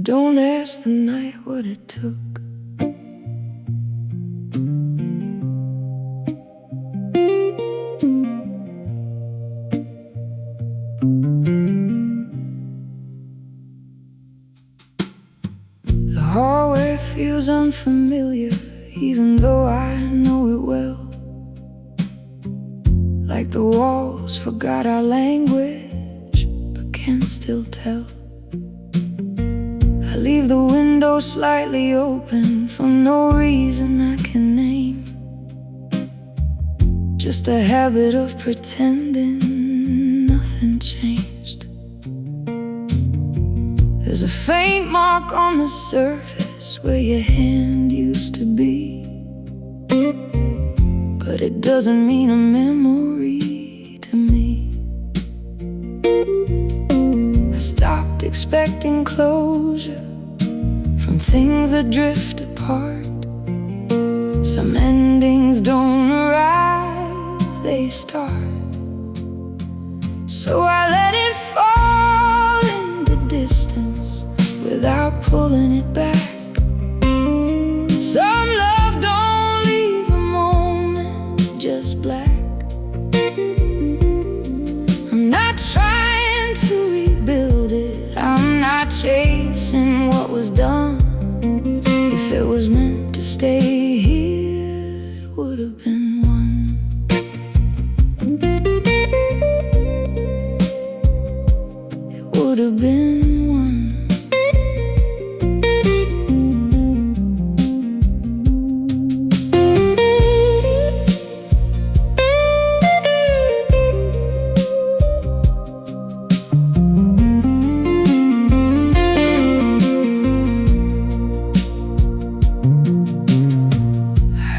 Don't ask the night what it took. The hallway feels unfamiliar, even though I know it well. Like the walls forgot our language, but can still tell. I leave the window slightly open for no reason I can name. Just a habit of pretending nothing changed. There's a faint mark on the surface where your hand used to be, but it doesn't mean a memory to me. I stopped expecting closure from things that drift apart. Some endings don't arrive, they start. So I let it fall into distance without pulling it back. Some love don't leave a moment just black. I'm not trying to rebuild it, I'm not chasing what was done. If it was meant to stay here, it would have been one. It would have been one.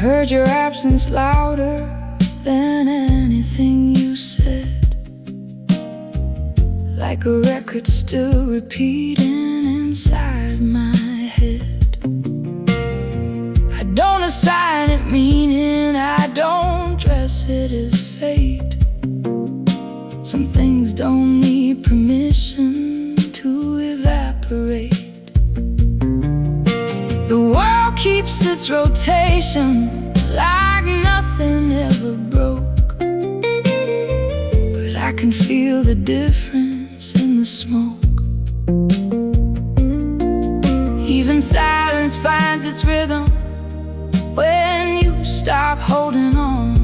Heard your absence louder than anything you said, like a record still repeating inside my head. I don't assign it meaning, I don't dress it as fate. Some things don't need permission to evaporate. The world keeps its rotation like nothing ever broke, but I can feel the difference in the smoke. Even silence finds its rhythm when you stop holding on.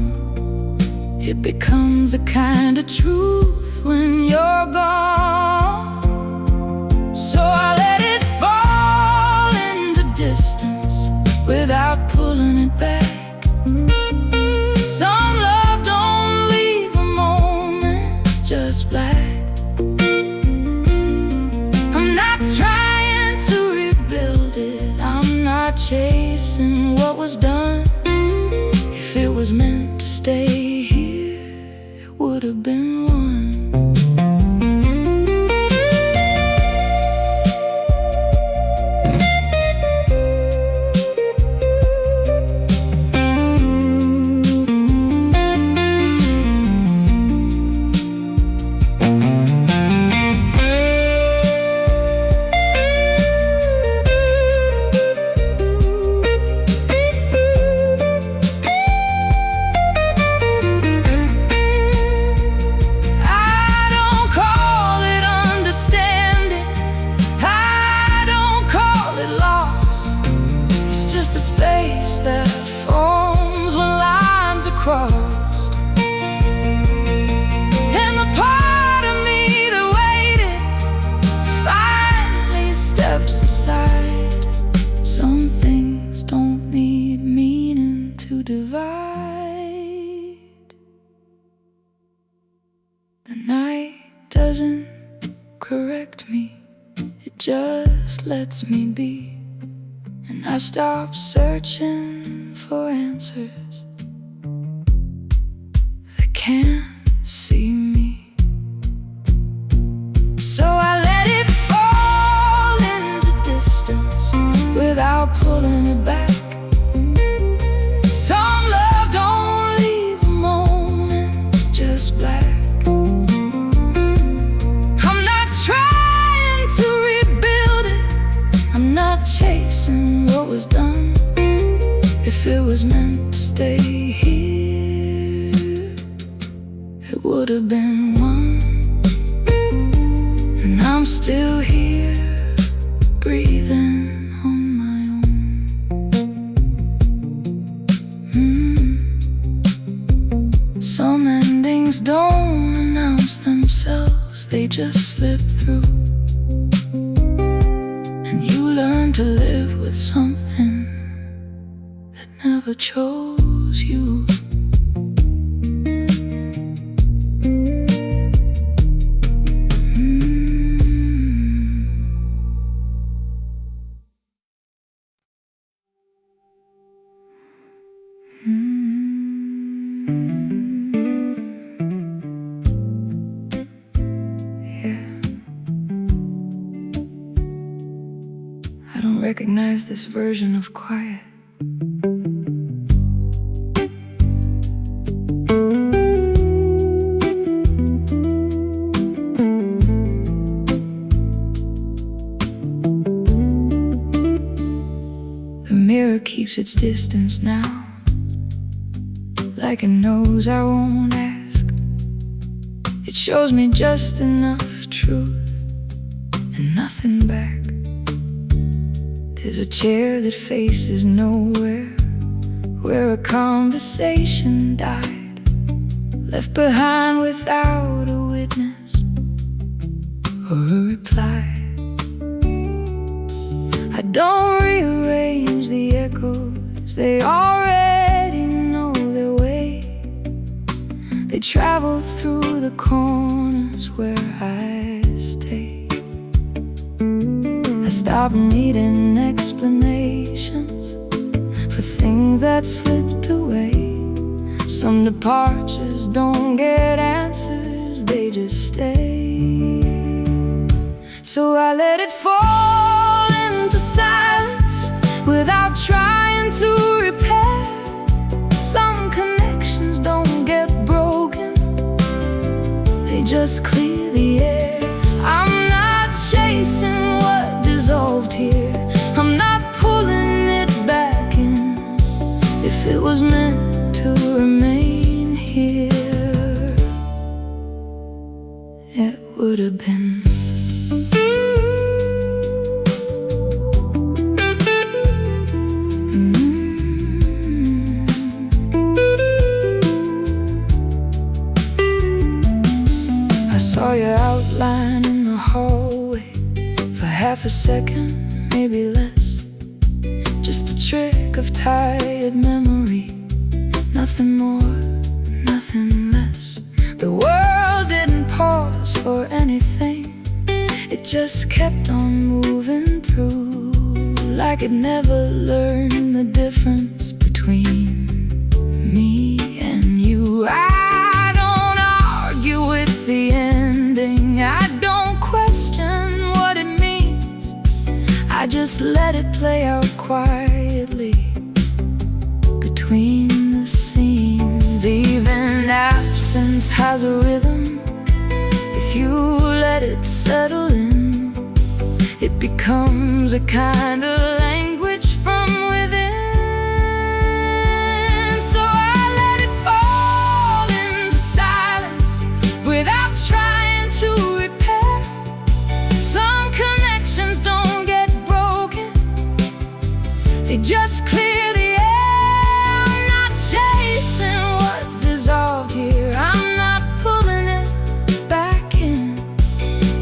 It becomes a kind of truth when you're gone. So I let it fall into distance without pulling it back. Some love don't leave a moment just black. I'm not trying to rebuild it, I'm not chasing what was done. If it was meant to stay here, it would have been one. That forms when lines are crossed, and the part of me that waited finally steps aside. Some things don't need meaning to divide. The night doesn't correct me, it just lets me be. And I stop searching for answers that can't see me. So I let it fall into distance without pulling it back. Some love don't leave a moment just black. I'm not trying to rebuild it, was done, if it was meant to stay here, it would have been one. And I'm still here, breathing on my own. Some endings don't announce themselves, they just slip through. And you learn to live with something that never chose you. I don't recognize this version of quiet. The mirror keeps its distance now, like it knows I won't ask. It shows me just enough truth and nothing back. There's a chair that faces nowhere, where a conversation died, left behind without a witness or a reply. I don't rearrange the echoes, they already know their way. They travel through the corners where I stay. I stopped needing explanations for things that slipped away. Some departures don't get answers, they just stay. So I let it fall into silence without trying to repair. Some connections don't get broken, they just clear the air. I'm not chasing what dissolved here, I'm not pulling it back in. If it was meant to remain here, it would have been. I saw your outline in the hallway for half a second, maybe less. Just a trick of tired memory, nothing more, nothing less. The world didn't pause for anything, it just kept on moving through, like it never learned the difference between me and you. I don't argue with the ending, I don't question what it means. I just let it play out quietly between the scenes. Even absence has a rhythm, if you let it settle in. It becomes a kind of language from within. So I let it fall into silence without trying to repair. Some connections don't get broken, they just clear the air. I'm not chasing what dissolved here, I'm not pulling it back in.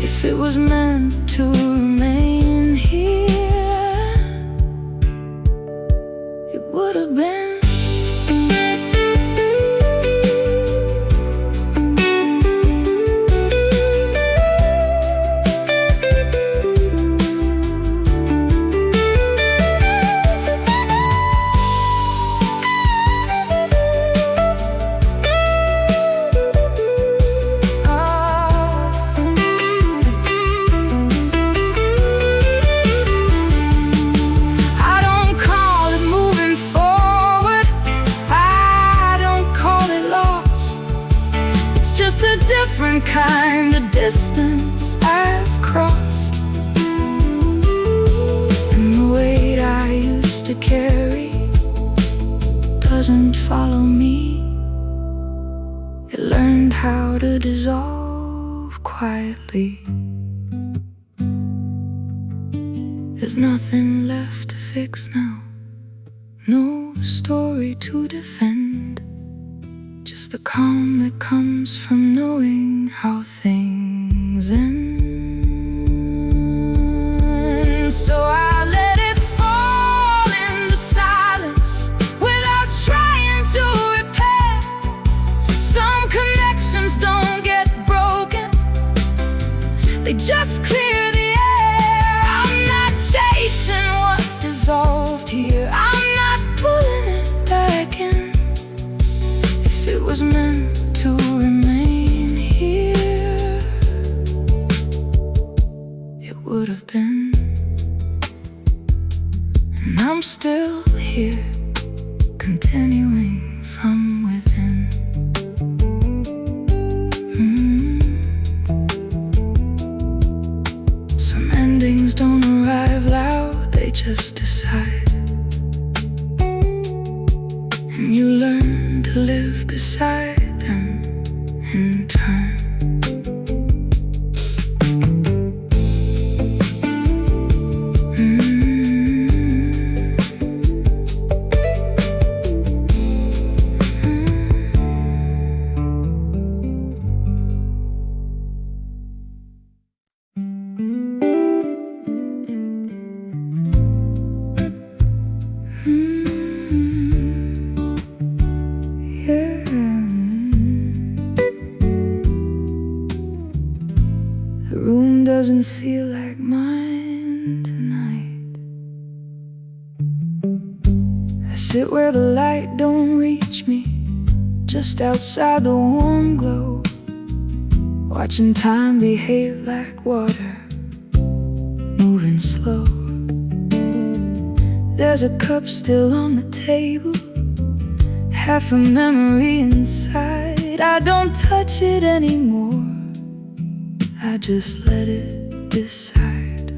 If it was meant to remain here, it would have been. Different kind of distance I've crossed, and the weight I used to carry doesn't follow me. It learned how to dissolve quietly. There's nothing left to fix now, no story to defend, just the calm that comes from knowing how things end. So I let it fall into silence without trying to repair. Some connections don't get broken, they just clear the air. I'm not chasing what dissolved here, I'm not pulling it back in. If it was meant to remain here, it would have been. And I'm still here, continuing from within. Some endings don't arrive loud, they just decide. And you learn to live beside them in time. The room doesn't feel like mine tonight. I sit where the light don't reach me, just outside the warm glow, watching time behave like water, moving slow. There's a cup still on the table, half a memory inside. I don't touch it anymore, I just let it decide.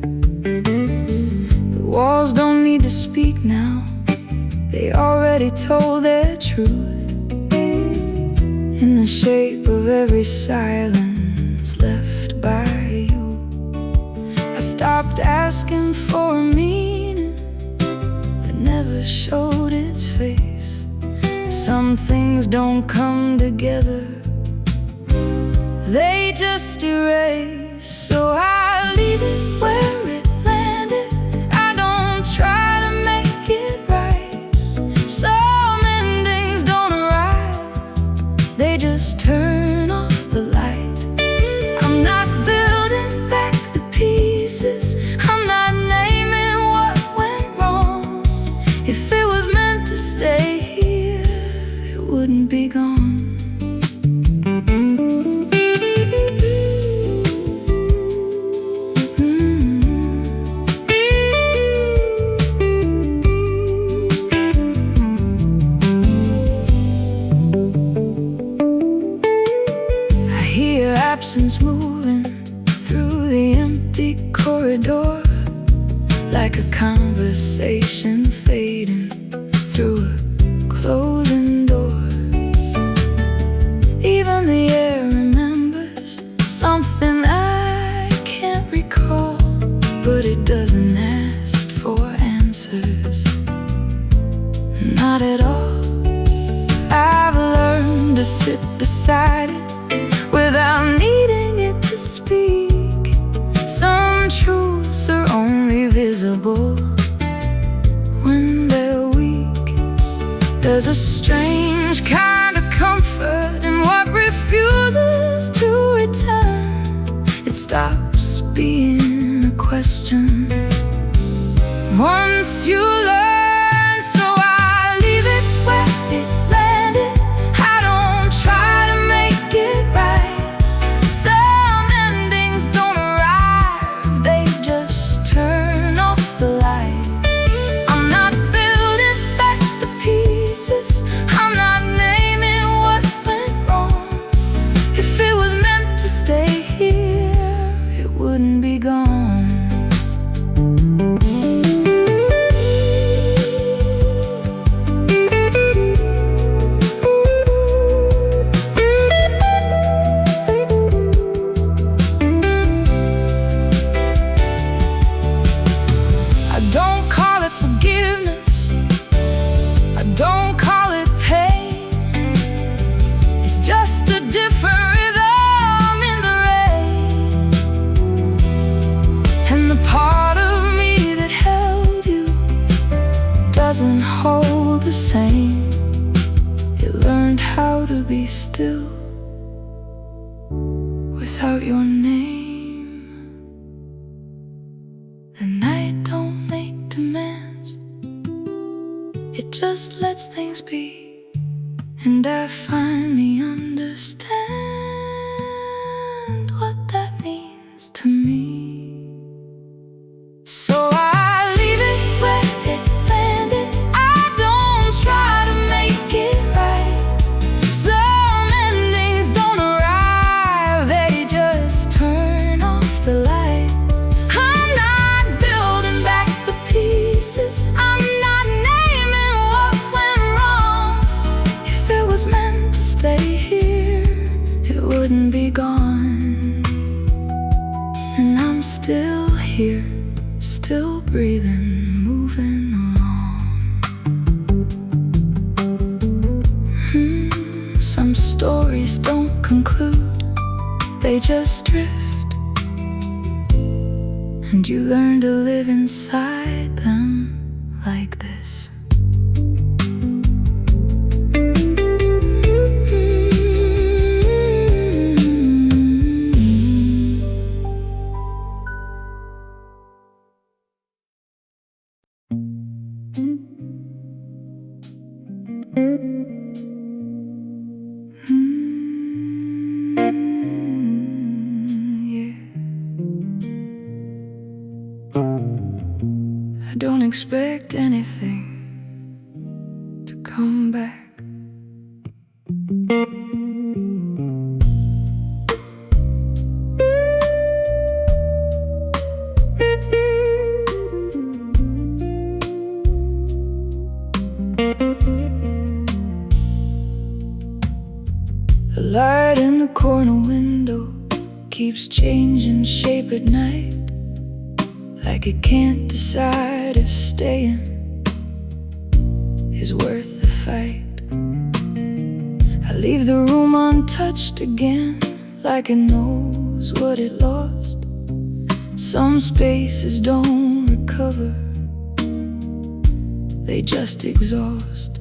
The walls don't need to speak now, they already told their truth. In the shape of every silence left by you, I stopped asking for a meaning that never showed its face. Some things don't come together, they just erase. So I leave it where it landed, I don't try to make it right. Some endings don't arrive, they just turn off the light. I'm not building back the pieces, I'm not naming what went wrong. If it was meant to stay here, it wouldn't be gone. Absence moving through the empty corridor, like a conversation fading through a closing door. Even the air remembers something I can't recall, but it doesn't ask for answers, not at all. I've learned to sit beside it without needing it to speak. Some truths are only visible when they're weak. There's a strange kind of comfort in what refuses to return. It stops being a question once you learn. So I leave it where it landed, I don't try to make it right. Some endings don't arrive, they just turn off the light. I'm not building back the pieces, I'm not naming all the same. It learned how to be still without your name. The night don't make demands, it just lets things be. And I finally understand what that means to me. So I leave it where it landed. I don't try to make it right. Some endings don't arrive, they just turn off the light. I'm not building back the pieces, I'm not naming what went wrong. If it was meant to stay here, it wouldn't be gone. And I'm still here, still breathing, moving along. Some stories don't conclude, they just drift, and you learn to live inside them like this. I don't expect anything to come back. The light in the corner window keeps changing shape at night, like it can't decide if staying is worth the fight. I leave the room untouched again, like it knows what it lost. Some spaces don't recover, they just exhaust.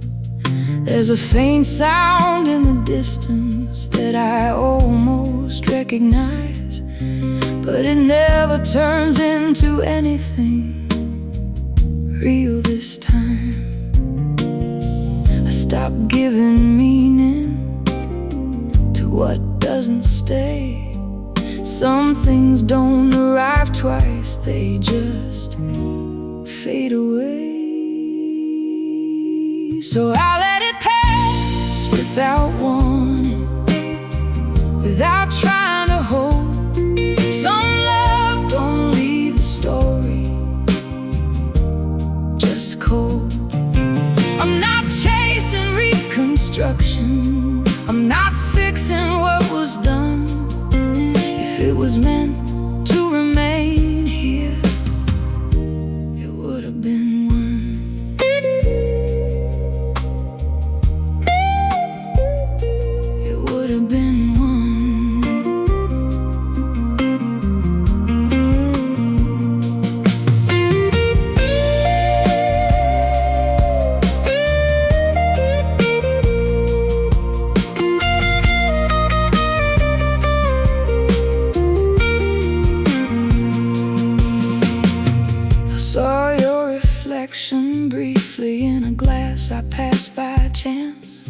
There's a faint sound in the distance that I almost recognize, but it never turns into anything real this time. I stopped giving meaning to what doesn't stay. Some things don't arrive twice, they just fade away. So I let it pass without warning, without trying to hold. Some love don't leave a story, just cold. I'm not chasing reconstruction, I'm not fixing what was done. If it was meant to remain here, it would have been one. It would have been one. Saw your reflection briefly in a glass I passed by chance.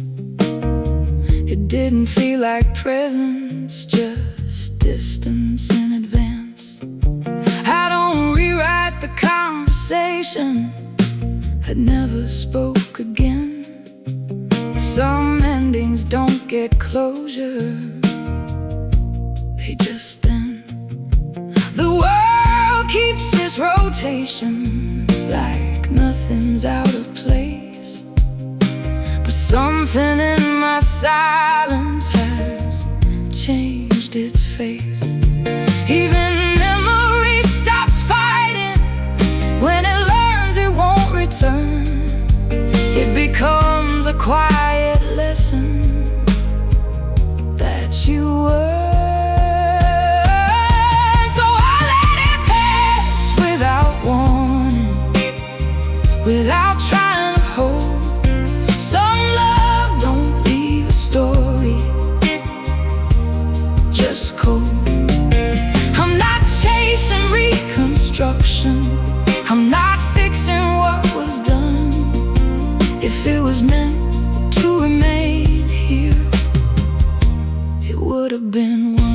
It didn't feel like presence, just distance in advance. I don't rewrite the conversation that never spoke again. Some endings don't get closure, they just end. The world keeps its rotation, like nothing's out of place. But something in my silence has changed its face. Even memory stops fighting when it learns it won't return. It becomes a quiet lesson that you were. Without trying to hold. it was meant to remain here, it would have been one.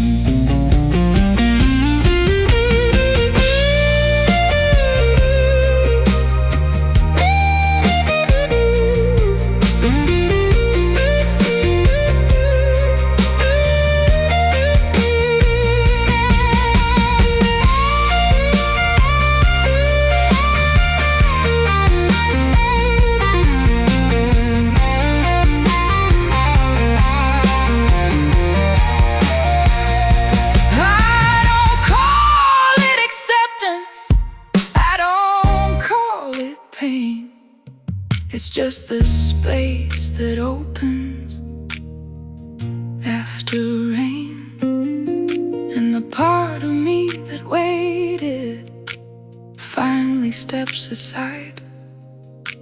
It's just the space that opens after rain, and the part of me that waited finally steps aside.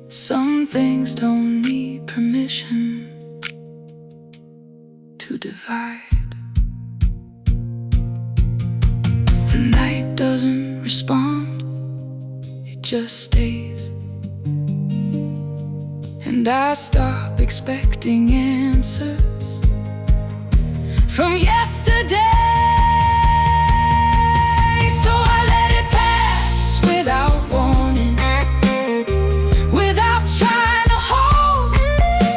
Some things don't need permission to divide. The night doesn't respond, it just stays. And I stop expecting answers from yesterday. So I let it pass without warning, without trying to hold.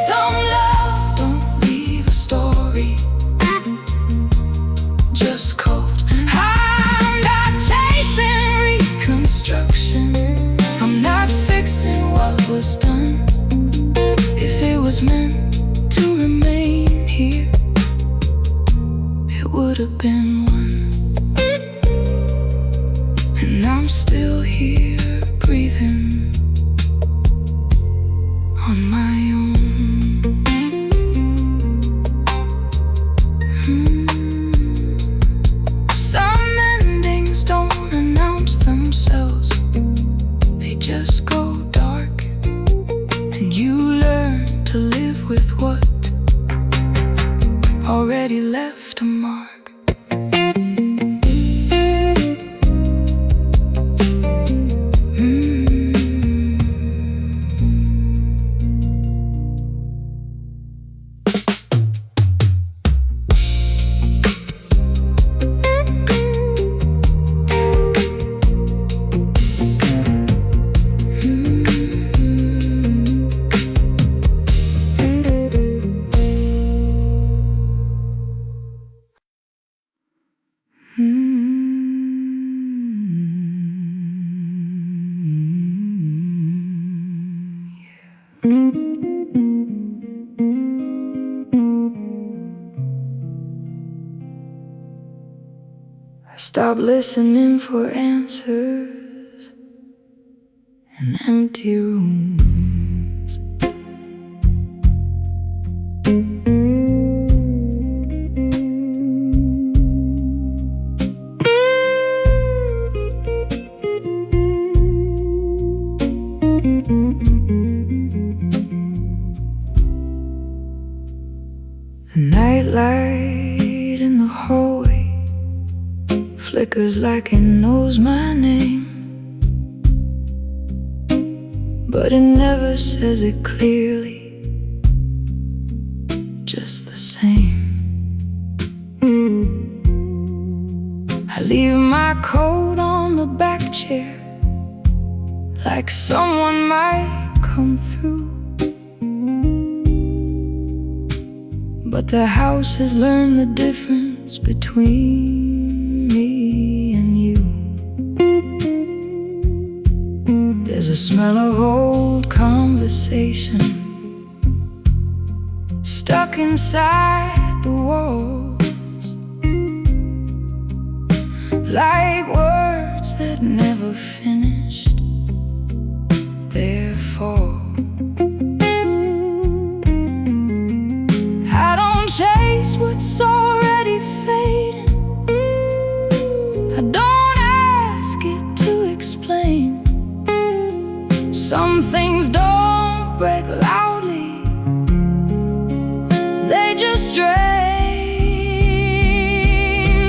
Some love don't leave a story, just cold. I'm not chasing reconstruction, I'm not fixing what was done. If it was meant to remain here, it would have been one. And I'm still here breathing on my own. Some endings don't announce themselves, they just go dark, and you learn to live with what already left a mark. I stopped listening for answers in empty rooms. The nightlight in the hallway flickers like it knows my name, but it never says it clearly, just the same. I leave my coat on the back chair, like someone might come through, but the house has learned the difference between me and you. There's a smell of old conversation stuck inside the walls, like words that never finished their fall. I don't chase what's already fading, I don't ask it to explain. Some things don't break loudly, they just drain.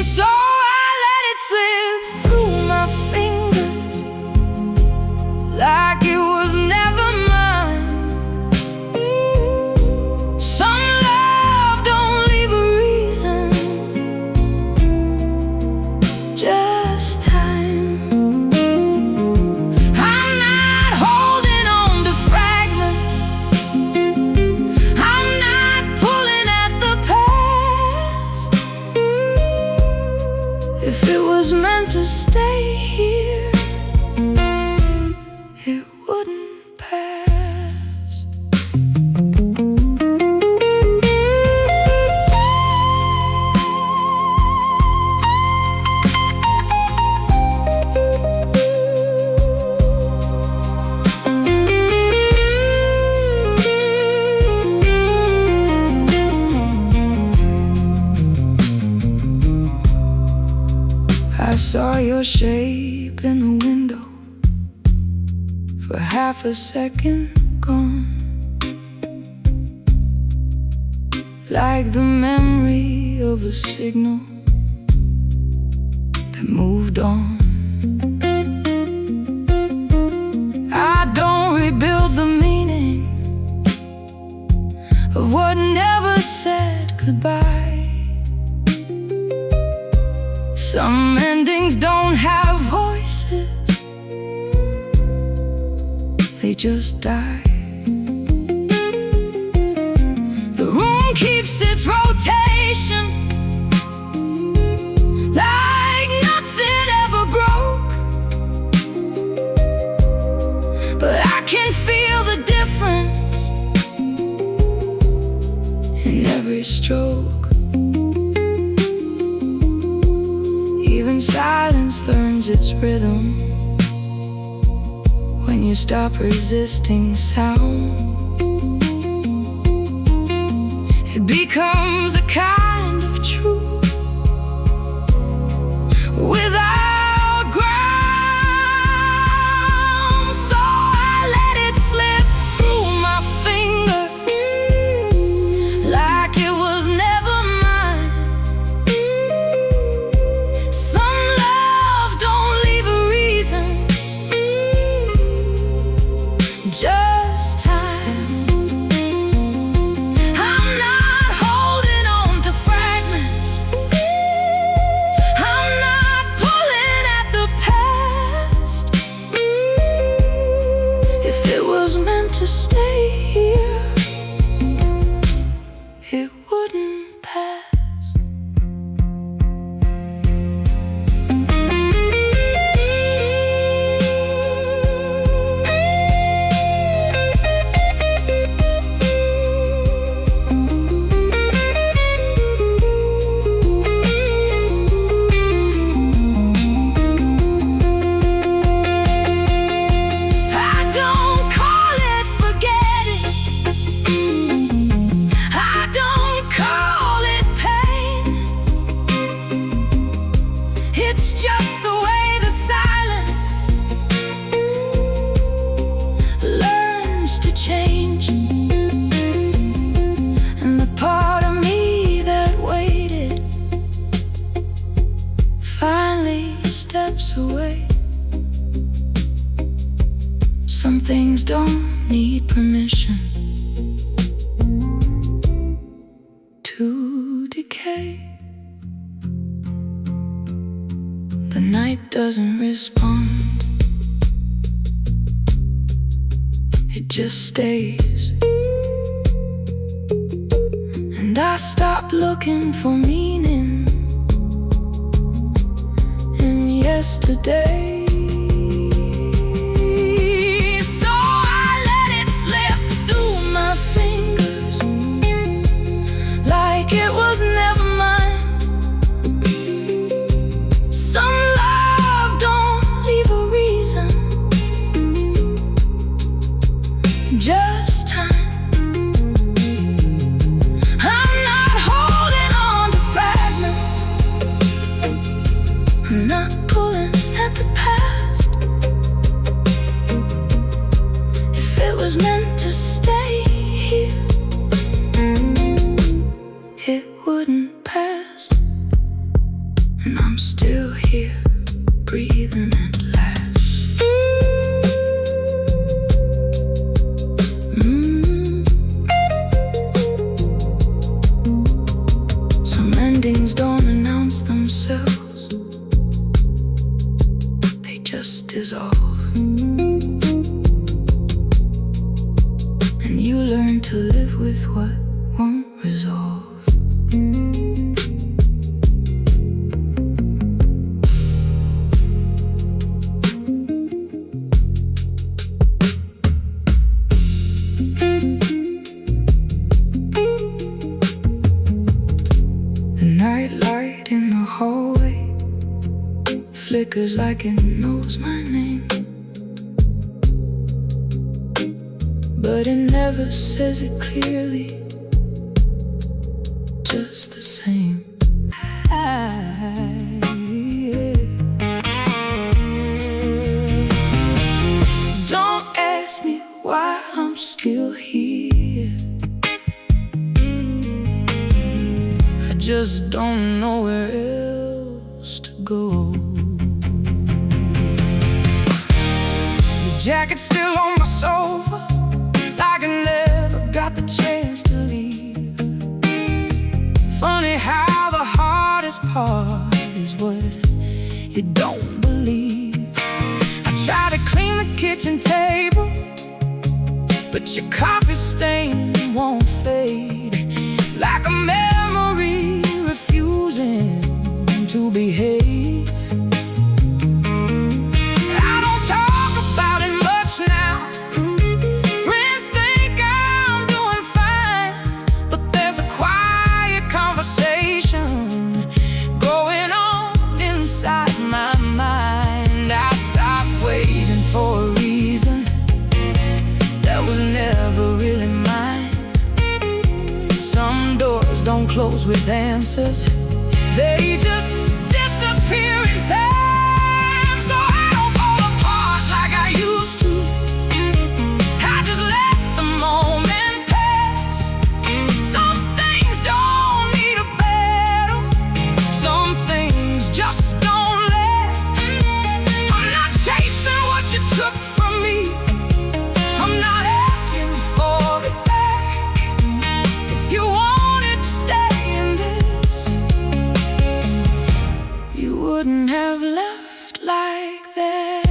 So I let it slip through my fingers saw your shape in the window for half a second, gone, like the memory of a signal that moved on. I don't rebuild the meaning of what never said goodbye. Some endings don't have voices, they just die. The room keeps its rotation, like nothing ever broke. But I can feel the difference in every stroke. Even silence learns its rhythm when you stop resisting sound. It becomes a kind of truth without ground. So I let it slip through my fingers like it was never mine. Some love don't leave a reason, just time. I'm not holding on to fragments, I'm not pulling at the past. If it was meant to stay here, it wouldn't pass. It's just the way the silence learns to change. And the part of me that waited finally steps away. Some things don't need permission to decay. The night doesn't respond, it just stays. And I stop looking for meaning in yesterday. So I let it slip through my fingers like it was never mine. Just time. I'm not holding on to fragments, I'm not pulling at the past. If it was meant to stay here, it wouldn't pass. And I'm still here, breathing at last. Endings don't announce themselves, they just dissolve. And you learn to live with what won't resolve. Nightlight in the hallway flickers like it knows my name, but it never says it clearly, just the same. just don't know where else to go. The jacket's still on my sofa, like I never got the chance to leave. Funny how the hardest part is what you don't believe. I try to clean the kitchen table, but your coffee stain won't fade, like a memory refusing to behave. I don't talk about it much now. Friends think I'm doing fine, but there's a quiet conversation going on inside my mind. I stopped waiting for a reason that was never really mine. Some doors don't close with answers, they just disappear in time. So I don't fall apart like I used to. I just let the moment pass. Some things don't need a battle, some things just don't last. I'm not chasing what you took from me, I'm not asking for it back. If you wanted to stay in this, you wouldn't have left like that.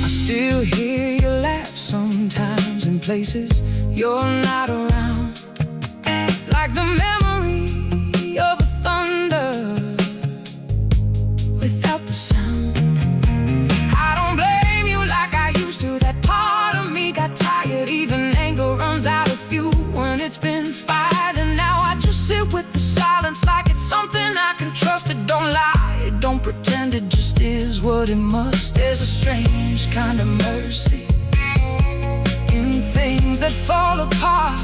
I still hear you laugh sometimes in places you're not around, like the memory of a thunder without the sound. I don't blame you like I used to. That part of me got tired. Even anger runs out of fuel when it's been fired. And now I just sit with the silence like it's something I can trust. It don't lie, it don't pretend, it just is what it must. There's a strange kind of mercy in things that fall apart.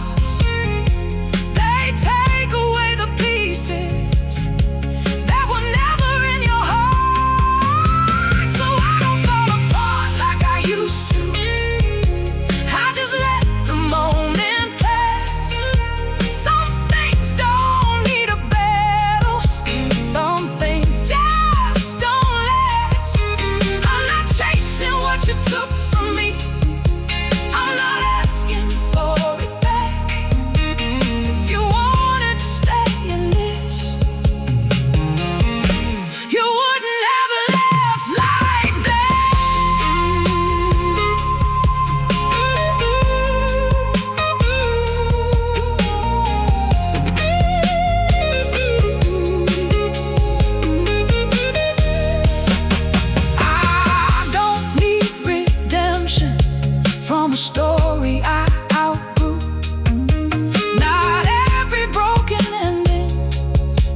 They take away the pieces that were never in your heart. So I don't fall apart like I used to. I just let the moment pass. Some things don't need a battle, some things just don't last. I'm not chasing what you took from me, I'm not asking for it back. If you wanted to stay in this, you wouldn't have left like I don't need redemption from a story I outgrew. Not every broken ending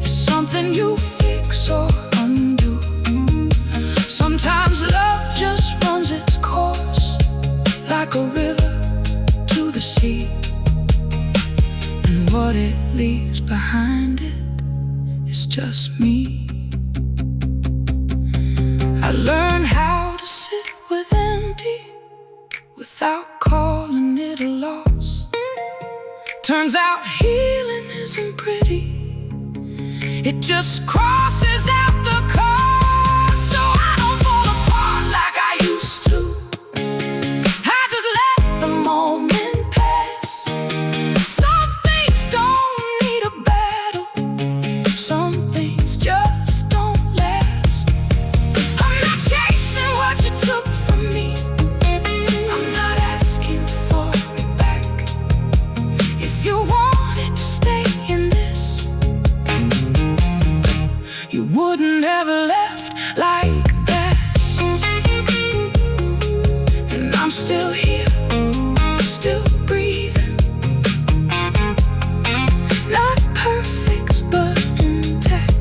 is something you fix or undo. Sometimes love just runs its course, like a river to the sea, and what it leaves behind it is just me. I learned how to sit with empty without calling it a loss. Turns out healing isn't pretty, it just crosses out the cost. So I don't fall apart like I used to. I just let the moment pass. Some things don't need a battle, some things just don't last. I'm not chasing what you took from me, I'm not asking for it back. If you wanted to stay in this, you wouldn't have left like that. And I'm still here, still breathing, not perfect but intact.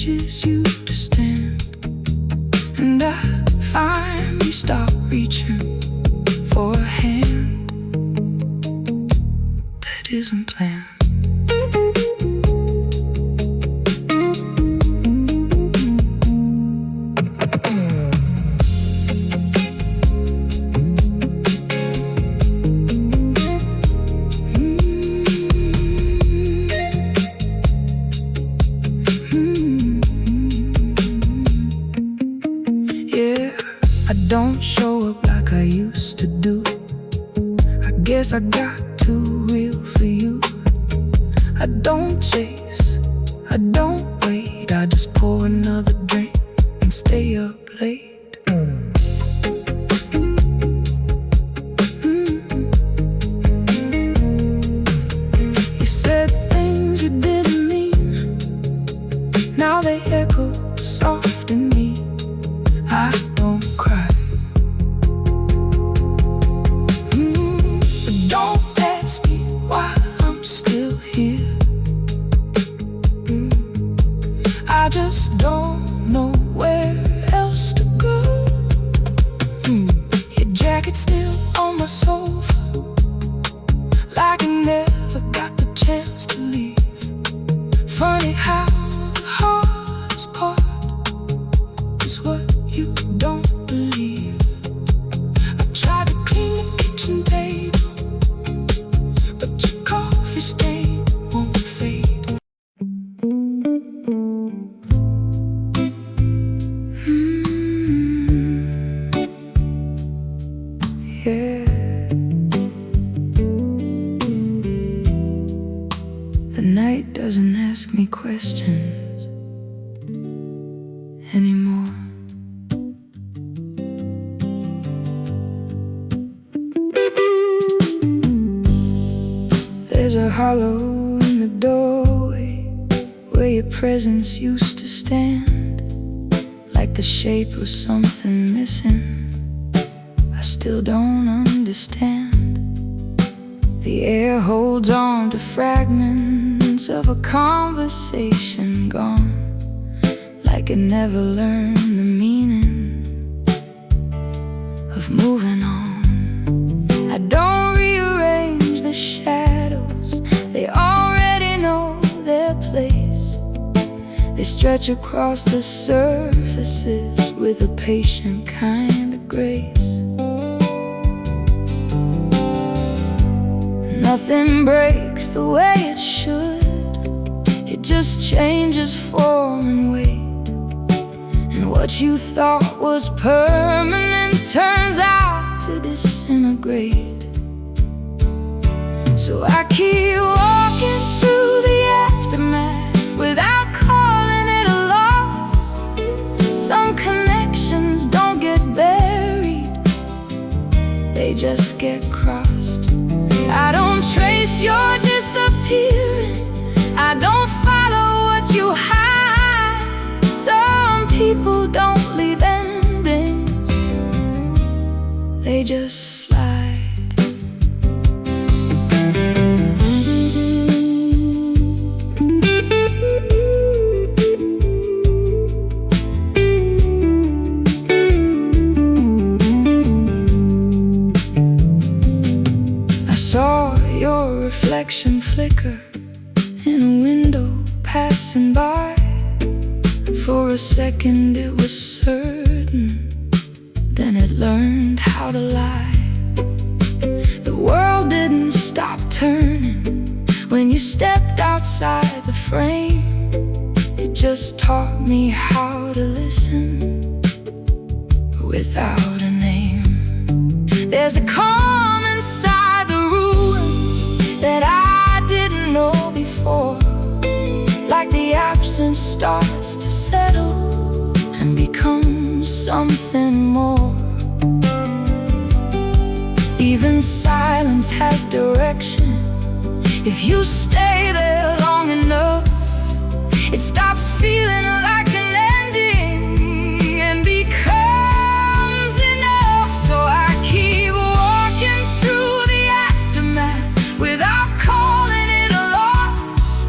teaches you to stand. And I finally stop reaching for a hand that isn't planned. I don't show up like I used to do. I guess I got too real for you. I don't chase, I don't wait. I just pour another drink and stay up late. You said things you didn't mean, now they echo soft in me. I don't cry, but don't ask me why I'm still here. I just don't know where else to go. Your jacket's still on my sofa, like I never got the chance to leave. Funny how the hardest part is what you don't believe. I tried to clean the kitchen table, but your coffee stain won't fade. Yeah. The night doesn't ask me questions anymore. There's a hollow in the doorway where your presence used to stand, like the shape of something missing I still don't understand. The air holds on to fragments of a conversation gone, like it never learned the meaning of moving on. I don't rearrange the shadows, they already know their place. They stretch across the surfaces with a patient kind of grace. Nothing breaks the way it should, it just changes form and weight. And what you thought was permanent turns out to disintegrate. So I keep walking through the aftermath without calling it a loss. Some connections don't get buried, they just get crossed. I don't trace your disappearing, I don't follow what you hide. Some people don't leave endings, they just slide. Saw your reflection flicker in a window passing by. For a second it was certain, then it learned how to lie. The world didn't stop turning when you stepped outside the frame. It just taught me how to listen without a name. There's a calm inside the ruins that I didn't know before, like the absence starts to settle and become something more. Even silence has direction. If you stay there long enough, it stops feeling like an ending and becomes enough. So I keep walking through the aftermath without calling it a loss.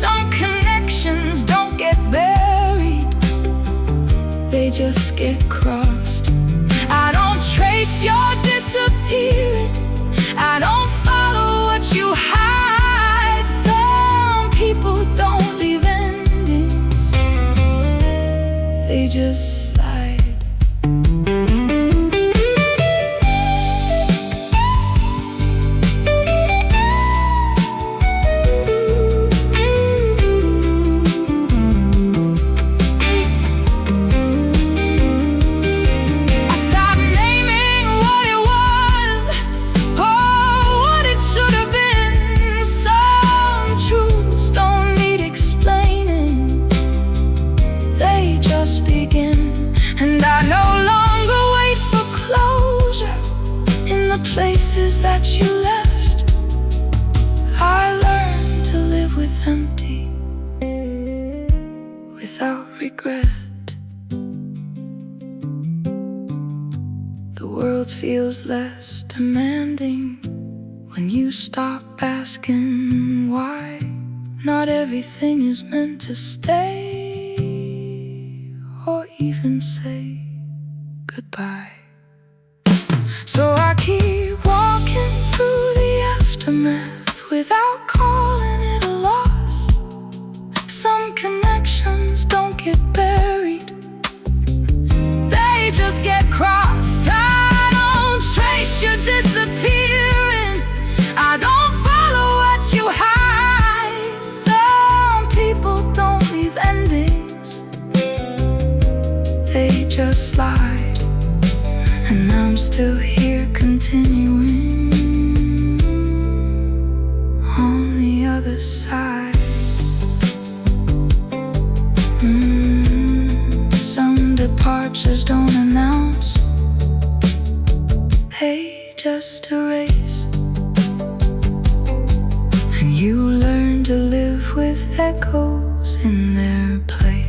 Some connections don't get better, crossed. I don't trace your disappearing, I don't follow what you hide. Some people don't leave endings, they just slide. And I no longer wait for closure in the places that you left. I learned to live with empty, without regret. The world feels less demanding when you stop asking why. Not everything is meant to stay, or even say goodbye. So I keep walking through the aftermath without calling it a loss. Some connections don't get buried, they just get crossed. I don't trace your disappearing, I don't follow what you hide. Some people don't leave endings, they just slide. And I'm still here continuing on the other side. Some departures don't announce, they just erase. And you learn to live with echoes in their place.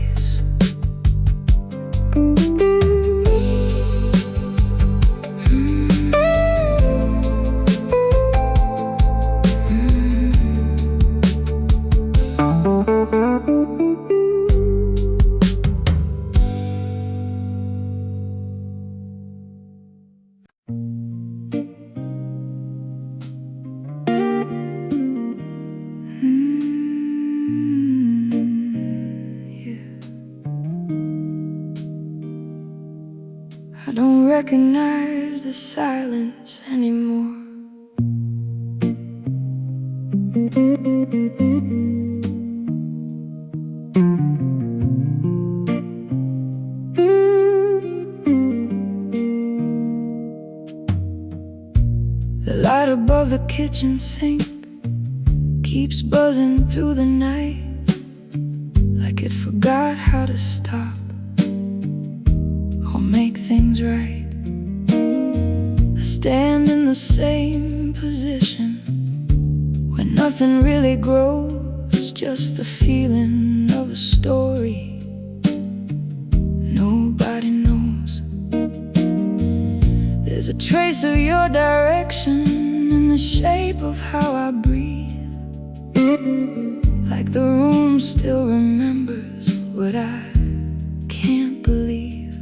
I don't recognize the silence anymore. The light above the kitchen sink keeps buzzing through the night, like it forgot how to stop or make things right. I stand in the same position where nothing really grows, just the feeling of a story nobody knows. There's a trace of your direction in the shape of how I breathe, like the room still remembers what I can't believe.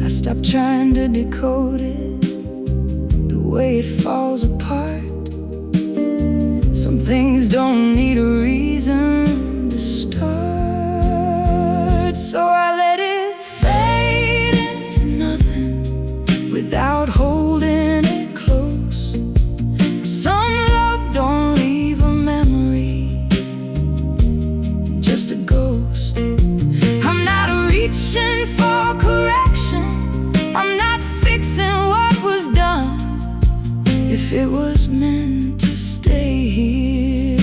I stopped trying to decode it, the way it falls apart. Some things don't need a reason to start, so I let it fade into nothing without holding it close. Some love don't leave a memory, just a ghost. I'm not reaching for correction, I'm not fixing what was done. If it was meant to stay here,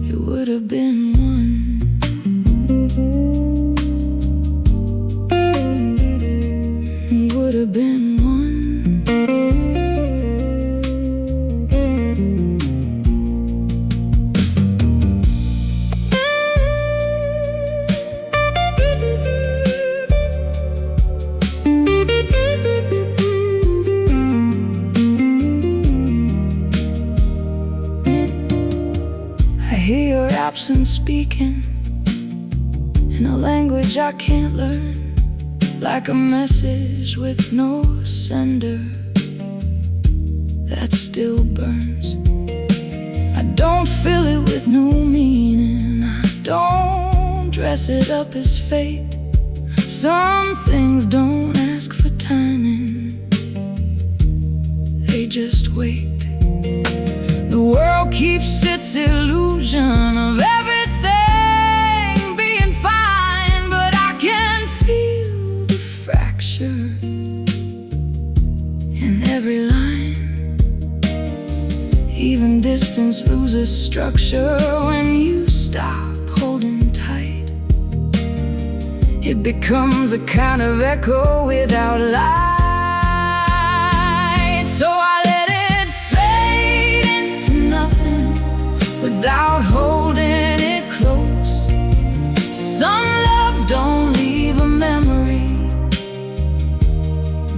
it would have been one. It would have been one. I hear your absence speaking in a language I can't learn. like a message with no sender that still burns. I don't fill it with new meaning, I don't dress it up as fate. Some things don't ask for timing, they just wait. The world keeps its illusion of everything being fine, but I can feel the fracture in every line. Even distance loses structure when you stop holding tight. It becomes a kind of echo without light. So I let it fade into nothing without holding it close. Some love don't leave a memory,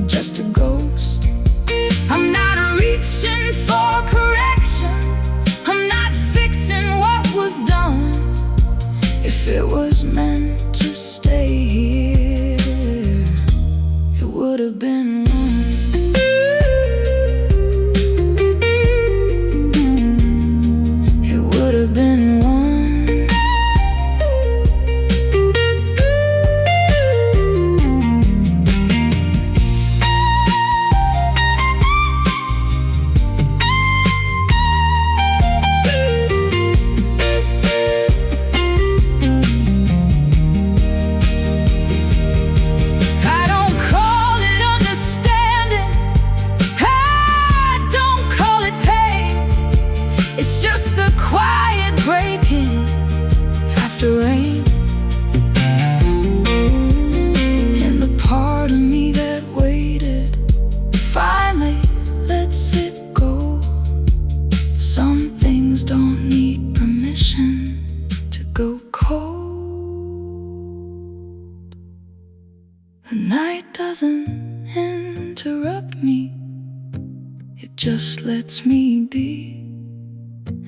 just a ghost. I'm not reaching for correction, I'm not fixing what was done. If it was meant to stay here, it would have been one. It would have been one. It's just the quiet breaking after rain, and the part of me that waited finally lets it go. Some things don't need permission to go cold. The night doesn't interrupt me, it just lets me be.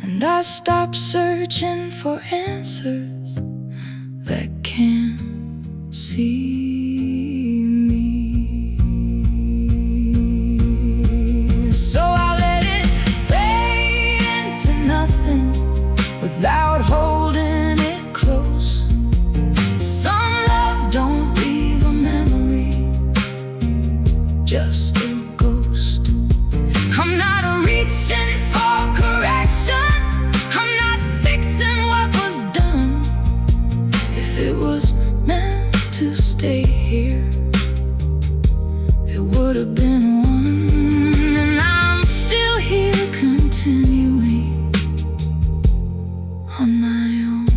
And I stop searching for answers that can't see me. So I let it fade into nothing without holding it close. Some love don't leave a memory, just a ghost. I'm not reaching for correction, it was meant to stay here, it would have been one. And I'm still here continuing on my own.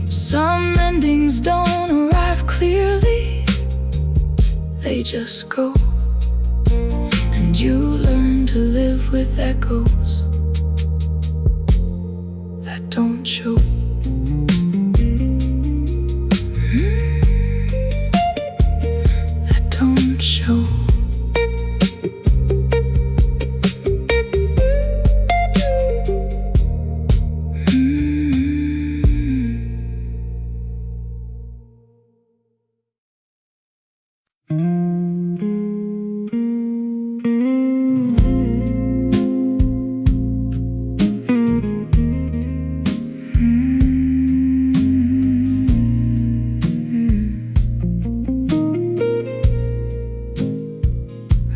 Some endings don't arrive clearly, they just go. And you learn to live with echoes that don't show. That don't show.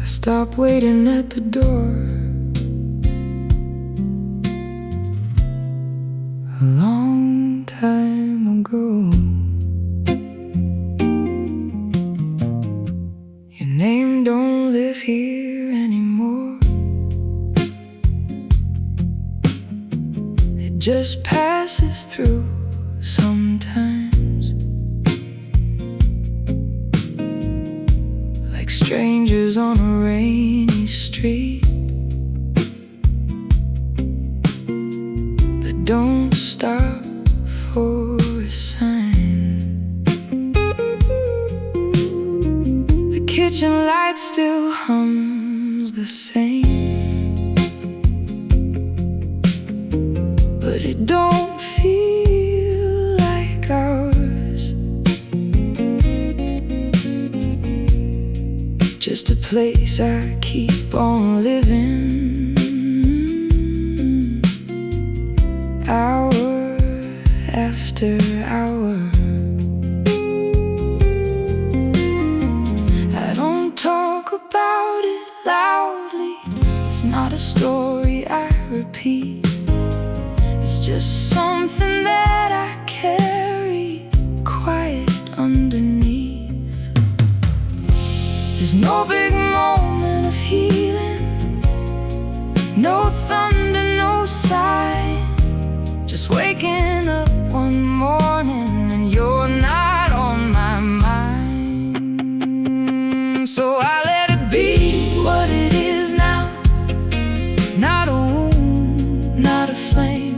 Stop waiting at the door a long time ago. Your name don't live here anymore, it just passes through sometimes, like strangers on a rainy street that don't stop for a sign. The kitchen light still hums the same, but it don't don't feel like ours. Just a place I keep on living, hour after hour. I don't talk about it loudly. It's not a story I repeat. It's just something that I carry quiet underneath. There's no big moment of healing, no thunder, no sign. Just waking up one morning and you're not on my mind. So I let it be what it is now. Not a wound, not a flame.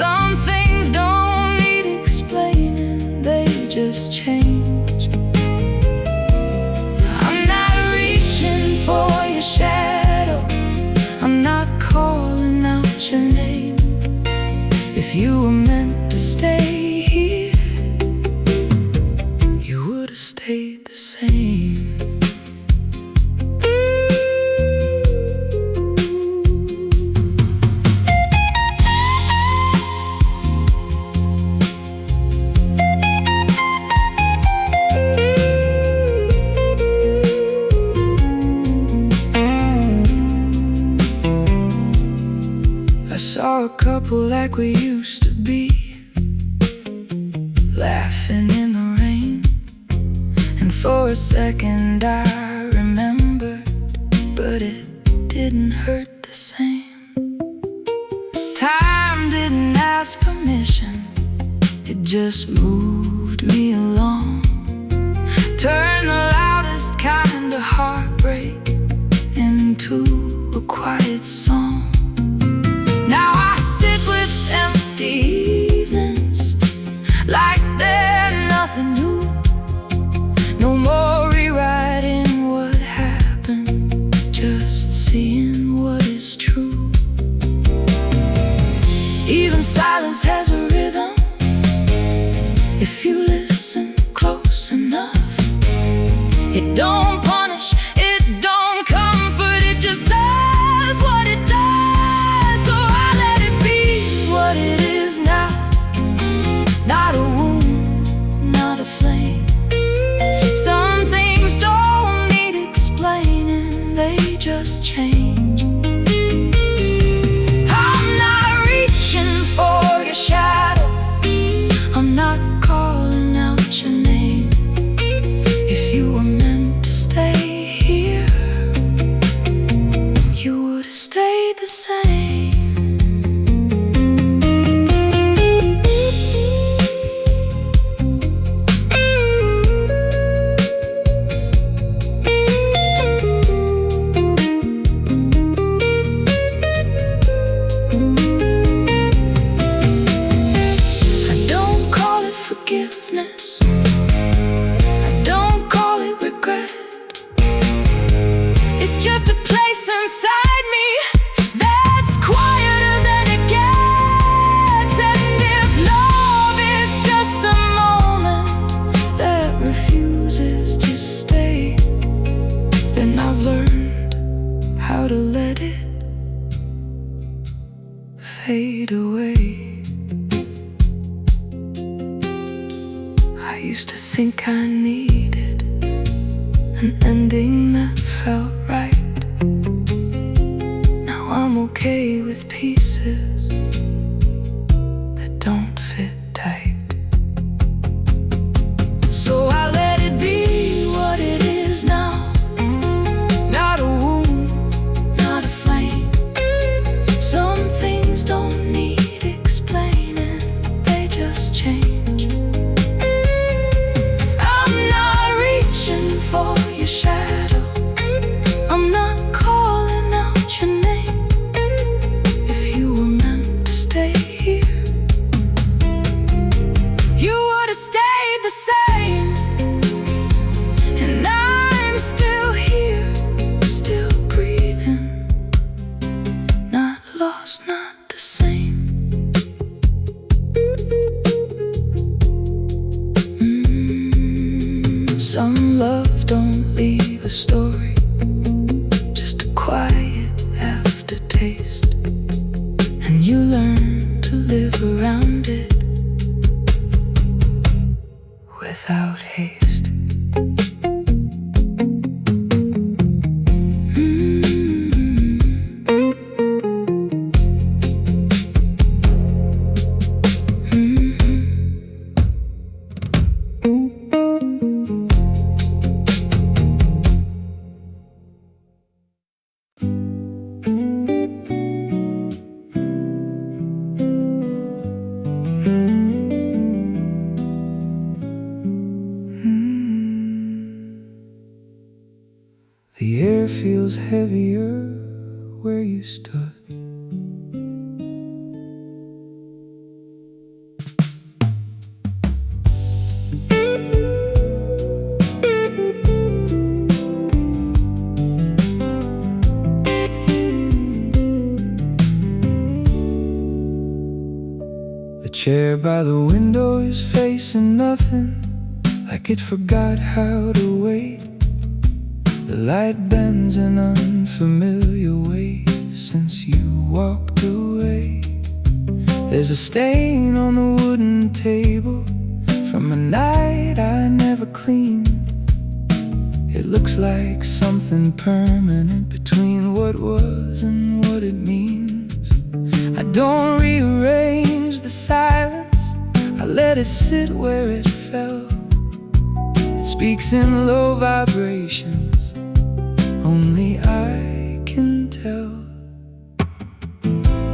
Some things don't need explaining, they just change. I'm not reaching for your shadow, I'm not calling out your name. If you were meant to stay here, you would have stayed the same. I saw a couple like we used to be, laughing in the rain. And for a second I remembered, but it didn't hurt the same. Time didn't ask permission, it just moved me along. Turned the loudest kind of heartbreak into a quiet song. Now I sit with empty evenings, like they're nothing new. No more rewriting what happened, just seeing what is true. Even silence has a rhythm, if you listen close enough. It don't punish, it don't comfort, it just does what it does. So I let it be what it is now. Not a wound, not a flame. Some things don't need explaining, they just change. I'm not reaching for your shadow, I'm not calling out your name. If you were meant to stay here, you would have stayed the same. I don't call it forgiveness, I don't call it regret. It's just a place inside me that's quieter than it gets. And if love is just a moment that refuses to stay, then I've learned how to let it fade away. I used to think I needed an ending that felt right. Now I'm okay with pieces that don't fit tight. So I let it be what it is now. Not a wound, not a flame. Some things don't need explaining, they just change. I'm not reaching for your shadow, I'm not calling out your name. If you were meant to stay here, you would have stayed the same. And I'm still here, still breathing, not lost, not the same. the story, just a quiet aftertaste, and you learn to live around it without haste. The air feels heavier where you stood. The chair by the window is facing nothing, like it forgot how to wait. The light bends in unfamiliar ways since you walked away. There's a stain on the wooden table from a night I never cleaned. It looks like something permanent between what was and what it means. I don't rearrange the silence, I let it sit where it fell. It speaks in low vibrations, only I can tell.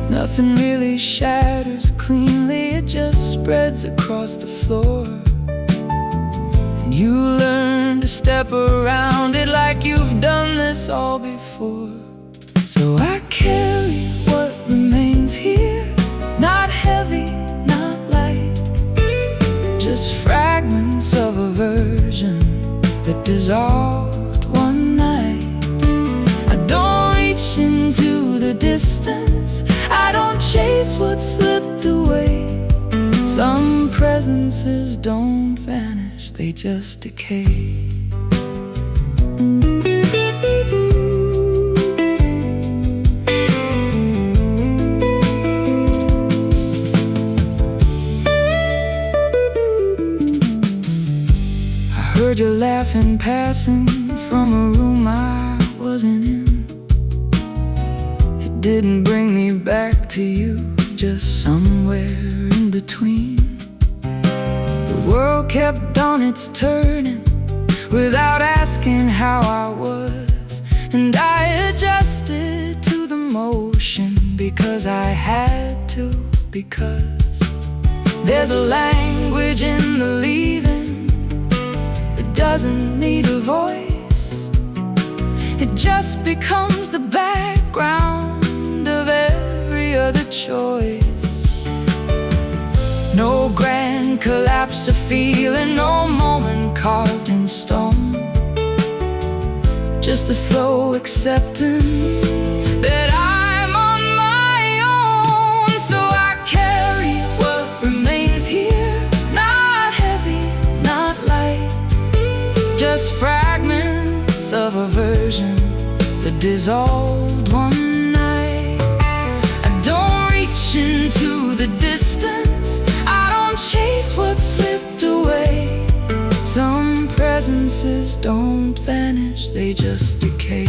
Nothing really shatters cleanly, it just spreads across the floor. And you learn to step around it like you've done this all before. So I carry what remains here, not heavy, not light, just fragments of a version that dissolved one night. I don't reach into the distance, I don't chase what slipped away. Some presences don't vanish, they just decay. I heard you laughing passing from a room I wasn't in. It didn't bring me back to you, just somewhere in between. The world kept on its turning without asking how I was, and I adjusted to the motion because I had to, because there's a language in the leaving that doesn't need a voice. It just becomes the background of every other choice. No grand collapse of feeling, no moment carved in stone, just the slow acceptance that I'm on my own. So I carry what remains here, not heavy, not light, just fragments of a version that dissolved one night. I don't reach into the distance, I don't chase what slipped away. Some presences don't vanish, they just decay.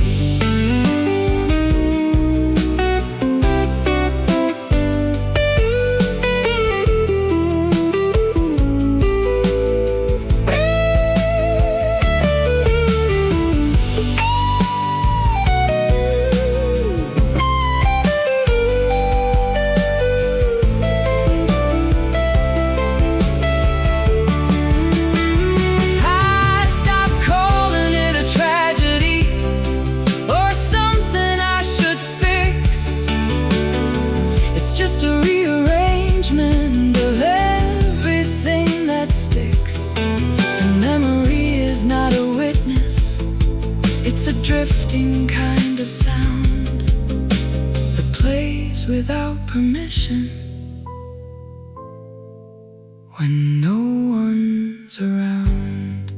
It's a drifting kind of sound that plays without permission when no one's around.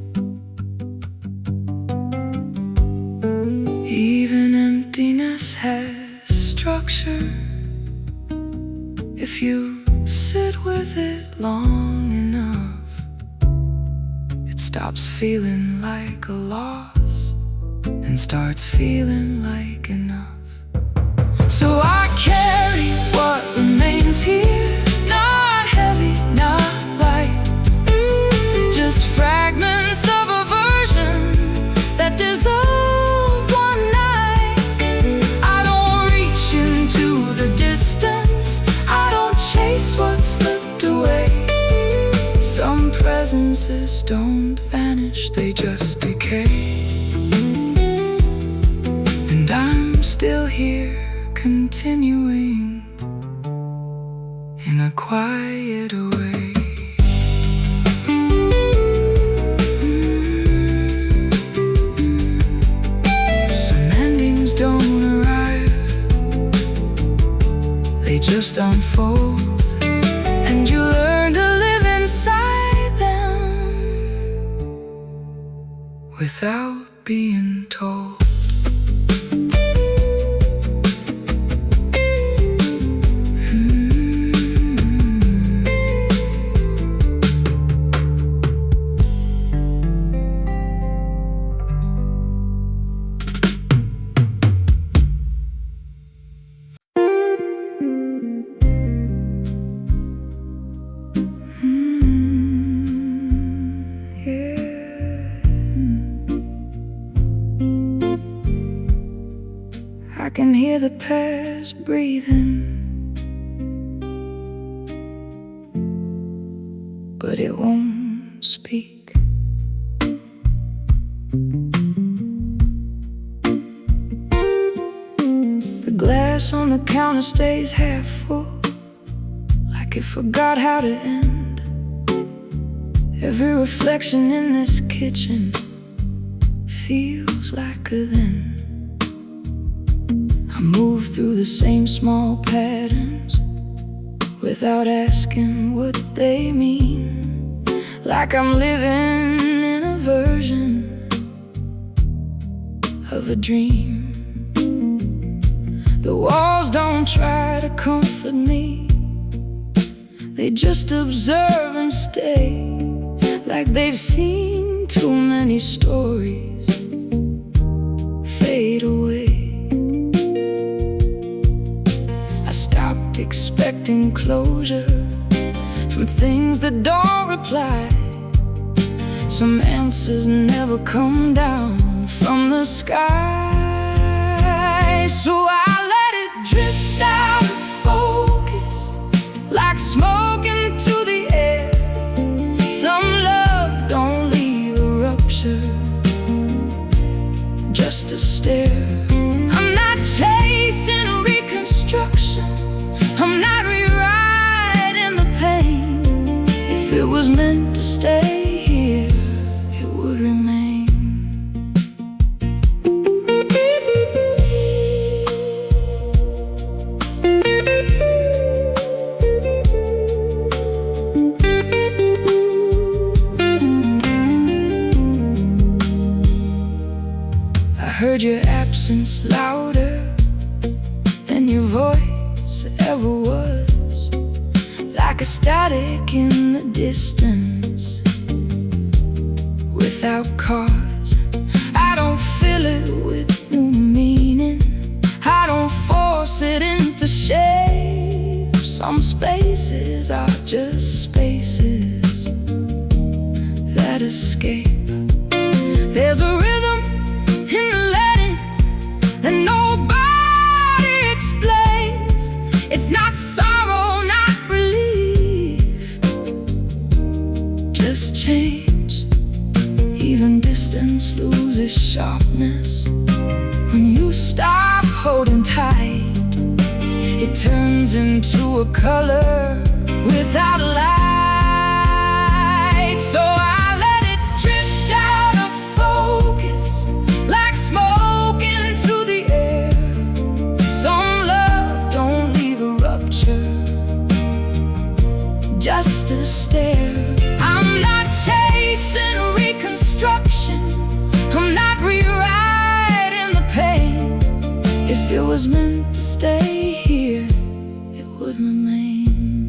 with it long enough, it stops feeling like a loss and starts feeling like enough. So I carry what remains here, not heavy, not light, just fragments of a version that dissolved one night. I don't reach into the distance, I don't chase what slipped away. Some presences don't vanish, they just decay. And I'm still here, continuing in a quieter way. Some endings don't arrive, they just unfold, and you learn to live inside them without being told. I can hear the past breathing, but it won't speak. The glass on the counter stays half full, like it forgot how to end. Every reflection in this kitchen feels like a then. I move through the same small patterns without asking what they mean, like I'm living in a version of a dream. The walls don't try to comfort me, they just observe and stay, like they've seen too many stories fade away. Expecting closure from things that don't reply. Some answers never come down from the sky. So I let it drift out of focus, like smoke into the air. Some love don't leave a rupture, just a stare. I'm not chasing reconstruction, I'm not rewriting the pain. If it was meant to stay here, it would remain. I heard your absence louder than your voice ever was, like a static in the distance, without cause. I don't fill it with new meaning, I don't force it into shape. Some spaces are just spaces that escape. There's a rhythm in the letting that nobody explains. It's not sorrow, not relief, just change. Even distance loses sharpness when you stop holding tight. It turns into a color without light. So I let it drift out of focus, like smoke into the air. Some love don't leave a rupture, just a stare. I'm not chasing reconstruction, I'm not rewriting the pain. If it was meant to stay here, it would remain.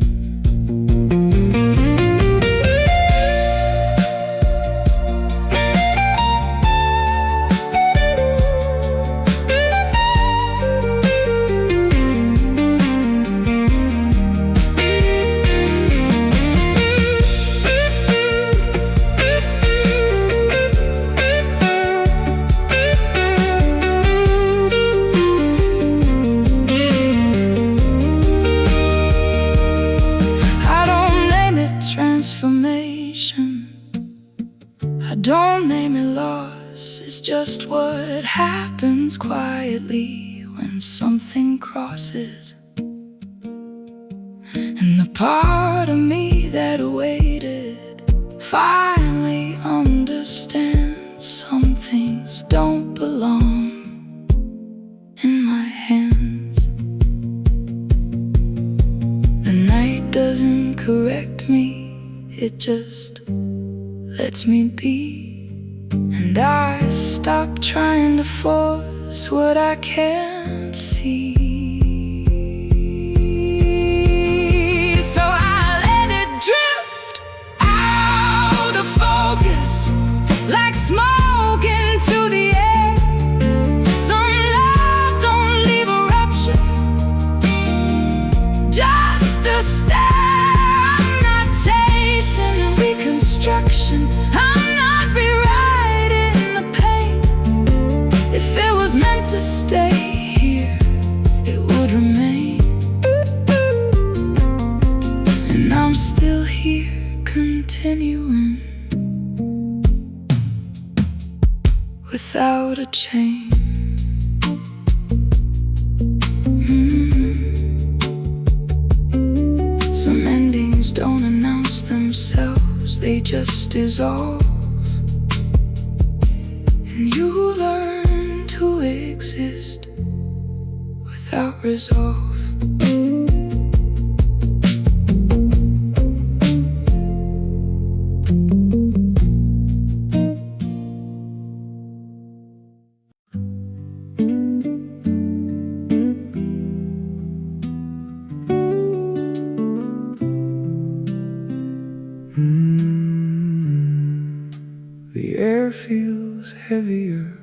Don't make me lost, it's just what happens quietly when something crosses. And the part of me that waited finally understands some things don't belong in my hands. The night doesn't correct me, it just lets me be. And I stop trying to force what I can't see. So I let it drift out of focus, like smoke into the air. Some love don't leave a rupture, just a stare. I'm not chasing reconstruction, I'm not rewriting the pain. If it was meant to stay here, it would remain. And I'm still here, continuing without a chain. Some endings don't announce themselves, they just dissolve. And you learn to exist without resolve. The air feels heavier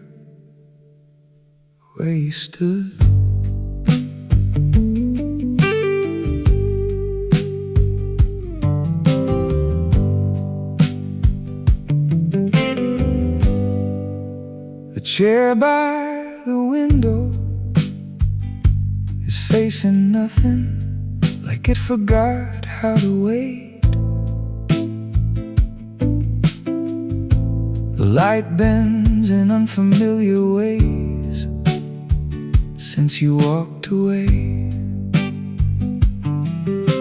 where you stood. The chair by the window is facing nothing, like it forgot how to wait. The light bends in unfamiliar ways since you walked away.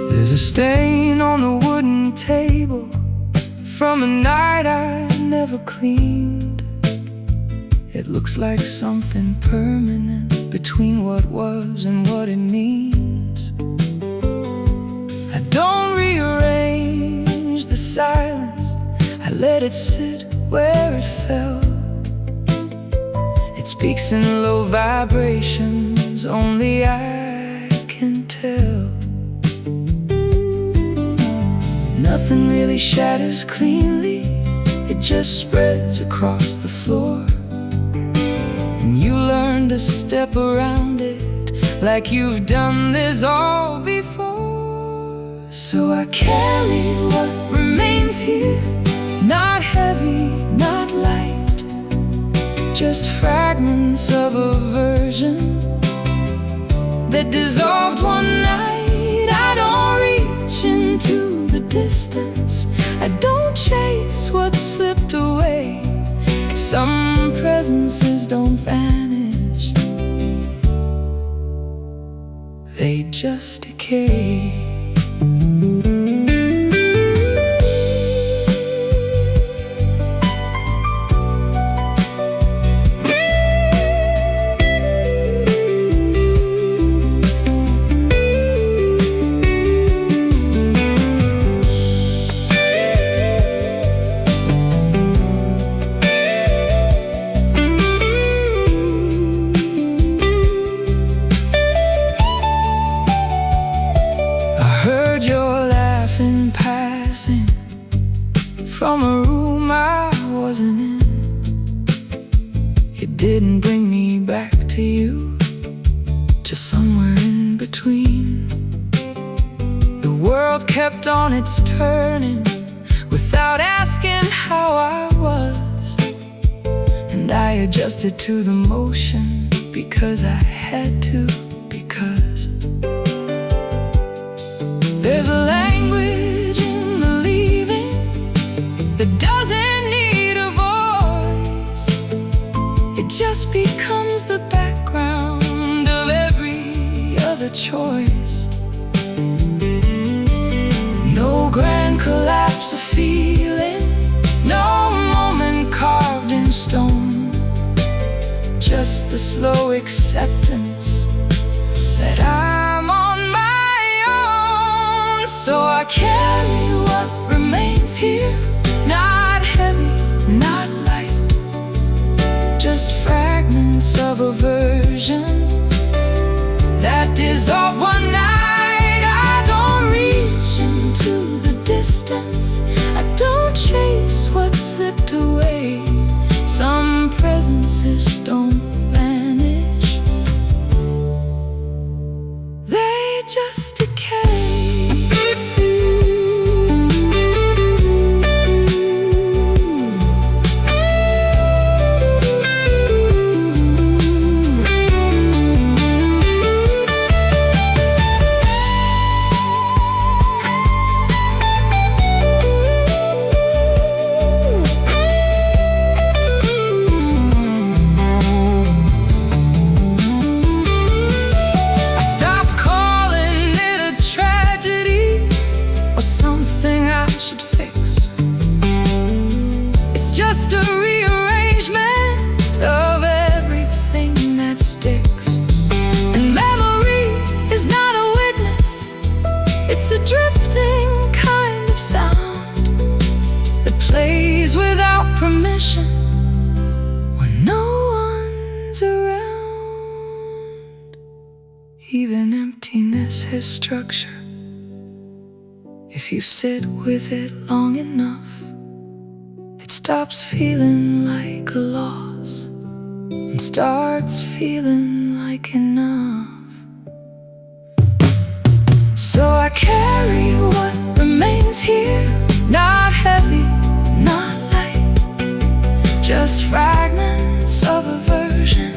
There's a stain on the wooden table from a night I never cleaned. It looks like something permanent between what was and what it means. I don't rearrange the silence, I let it sit where it fell. It speaks in low vibrations, only I can tell. Nothing really shatters cleanly, it just spreads across the floor. And you learn to step around it like you've done this all before. So I carry what remains here, not heavy, not light, just fragments of a version that dissolved one night. I don't reach into the distance, I don't chase what slipped away. Some presences don't vanish, they just decay. From a room I wasn't in, it didn't bring me back to you, just somewhere in between. The world kept on its turning without asking how I was, and I adjusted to the motion because I had to, because there's a language in the leaving that doesn't need a voice. just the slow acceptance that I'm on my own. So I carry what remains here, not heavy, not light, just fragments of a version that dissolved one night. I don't reach into the distance, I don't chase what slipped away. Some presences don't vanish, they just decay. Just a rearrangement of everything that sticks. And memory is not a witness, it's a drifting kind of sound that plays without permission when no one's around. Even emptiness has structure if you sit with it long enough. It stops feeling like a loss and starts feeling like enough. So I carry what remains here, not heavy, not light, just fragments of a version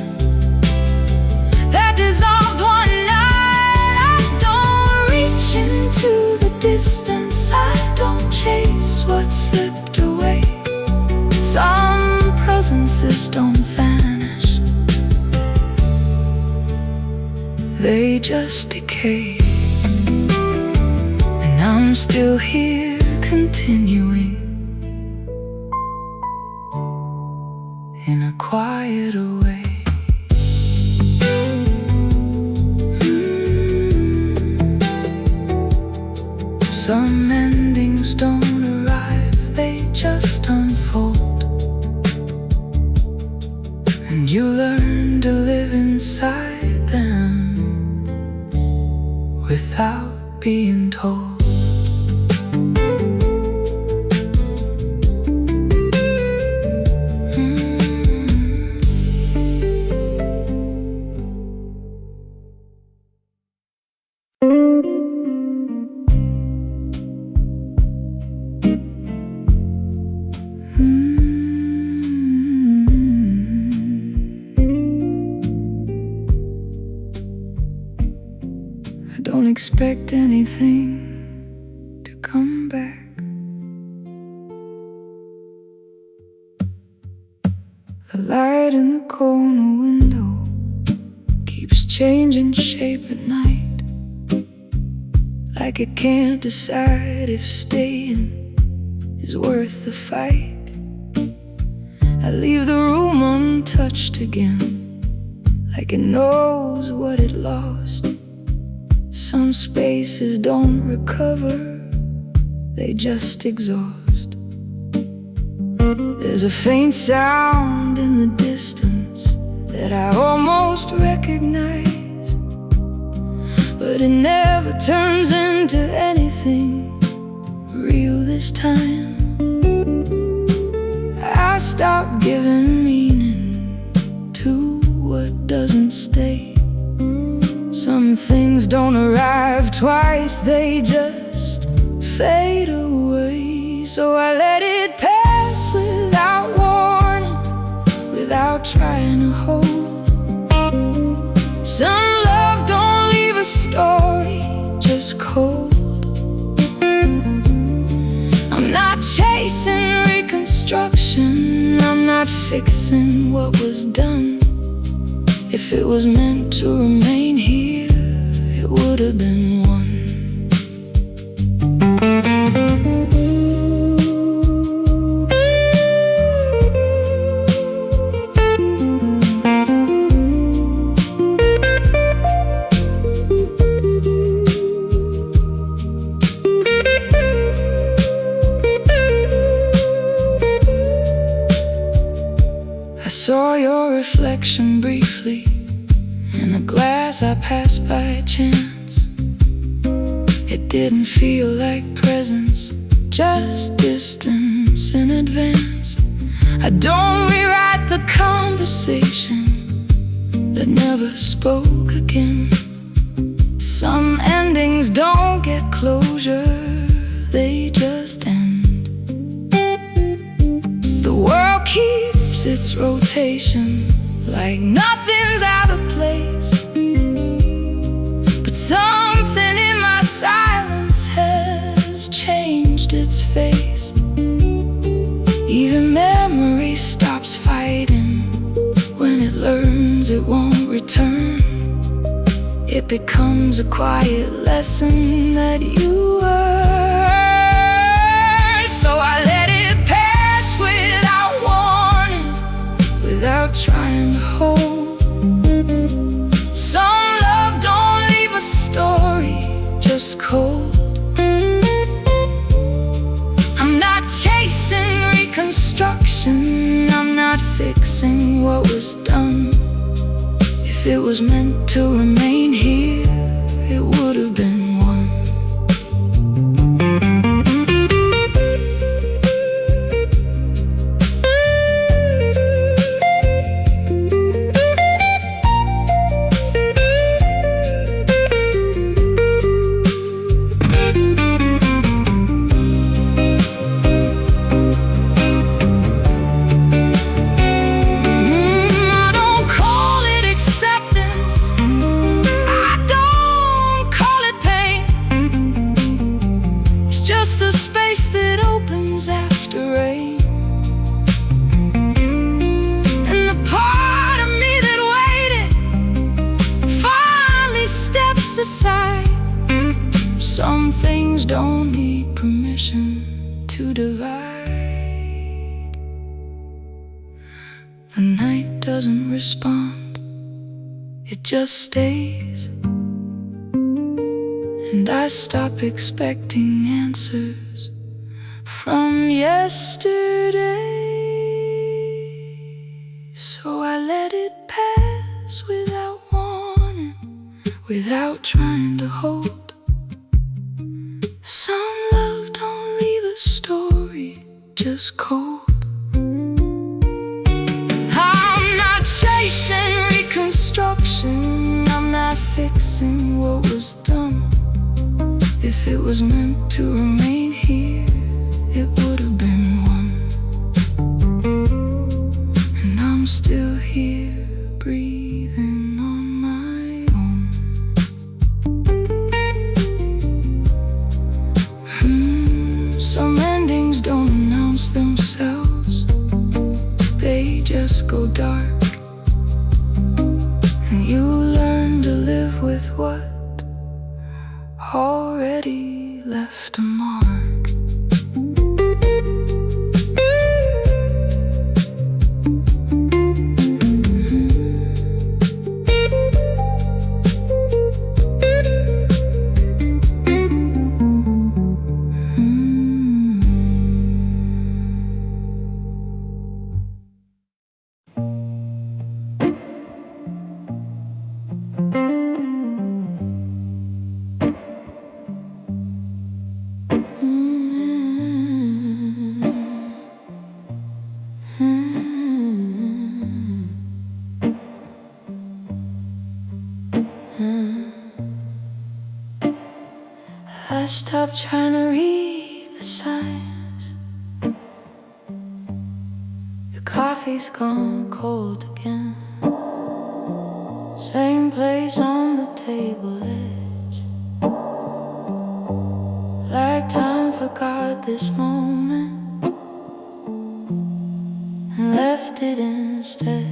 that dissolved one night. I don't reach into the distance, I don't chase what slipped away. Some presences don't vanish, they just decay. And I'm still here continuing in a quieter way. Some endings don't arrive, they just unfold. And you learn to live inside them without being told. I don't expect anything to come back. The light in the corner window keeps changing shape at night, like it can't decide if staying is worth the fight. I leave the room untouched again, like it knows what it lost. Some spaces don't recover, they just exhaust. There's a faint sound in the distance that I almost recognize, but it never turns into anything real this time. I stopped giving meaning to what doesn't stay. Some things don't arrive twice, they just fade away. So I let it pass without warning, without trying to hold. Some love don't leave a story, just cold. I'm not chasing reconstruction, I'm not fixing what was done. If it was meant to remain here, it would have been one. saw your reflection briefly in a glass I passed by chance. It didn't feel like presence, just distance in advance. I don't rewrite the conversation that never spoke again. Some endings don't get closure, they just end. The world keeps its rotation like nothing's out of place, but something in my silence has changed its face. Even memory stops fighting when it learns it won't return. It becomes a quiet lesson that you earn. So I let it pass without warning, without trying to hold. Some love don't leave a story, just cold. I'm not chasing reconstruction, I'm not fixing what was done. If it was meant to remain here, it would have been one. Aside. Some things don't need permission to divide. The night doesn't respond, it just stays. And I stop expecting answers from yesterday. So I let it pass without warning, without trying to hold. Some love don't leave a story, just cold. I'm not chasing reconstruction, I'm not fixing what was done. If it was meant to remain here, it would have been one. And I'm still here, breathing on my own. Some endings don't announce themselves, they just go dark. And you learn to live with what already left a mark. I stopped trying to read the signs. The coffee's gone cold again. Same place on the table edge. Like time forgot this moment and left it instead.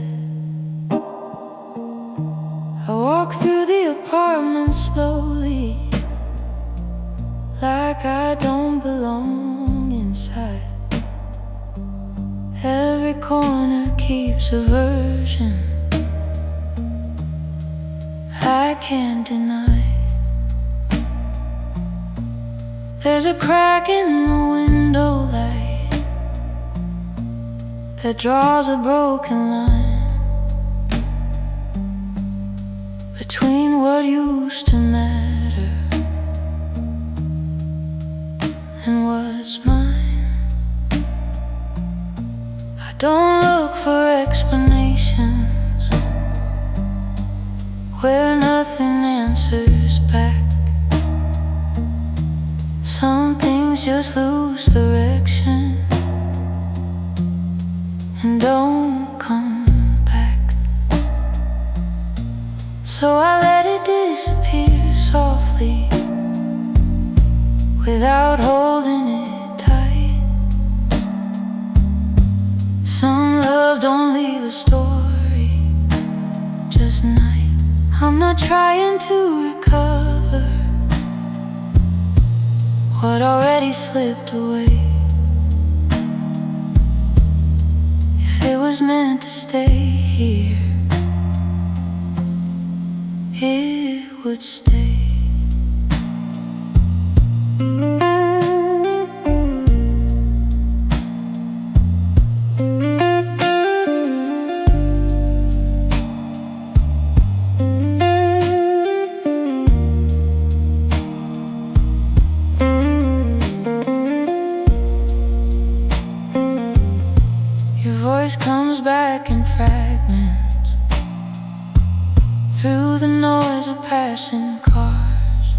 I walk through the apartment slowly, like I don't belong inside. Every corner keeps a version I can't deny. There's a crack in the window light, that draws a broken line between what used to matter and what's mine. I don't look for explanations where nothing answers back. Some things just lose direction and don't come back. So I let it disappear softly without holding it tight. Some love don't leave a story, just night. I'm not trying to recover what already slipped away. If it was meant to stay here, it would stay. Your voice comes back in fragments through the noise of passing cars,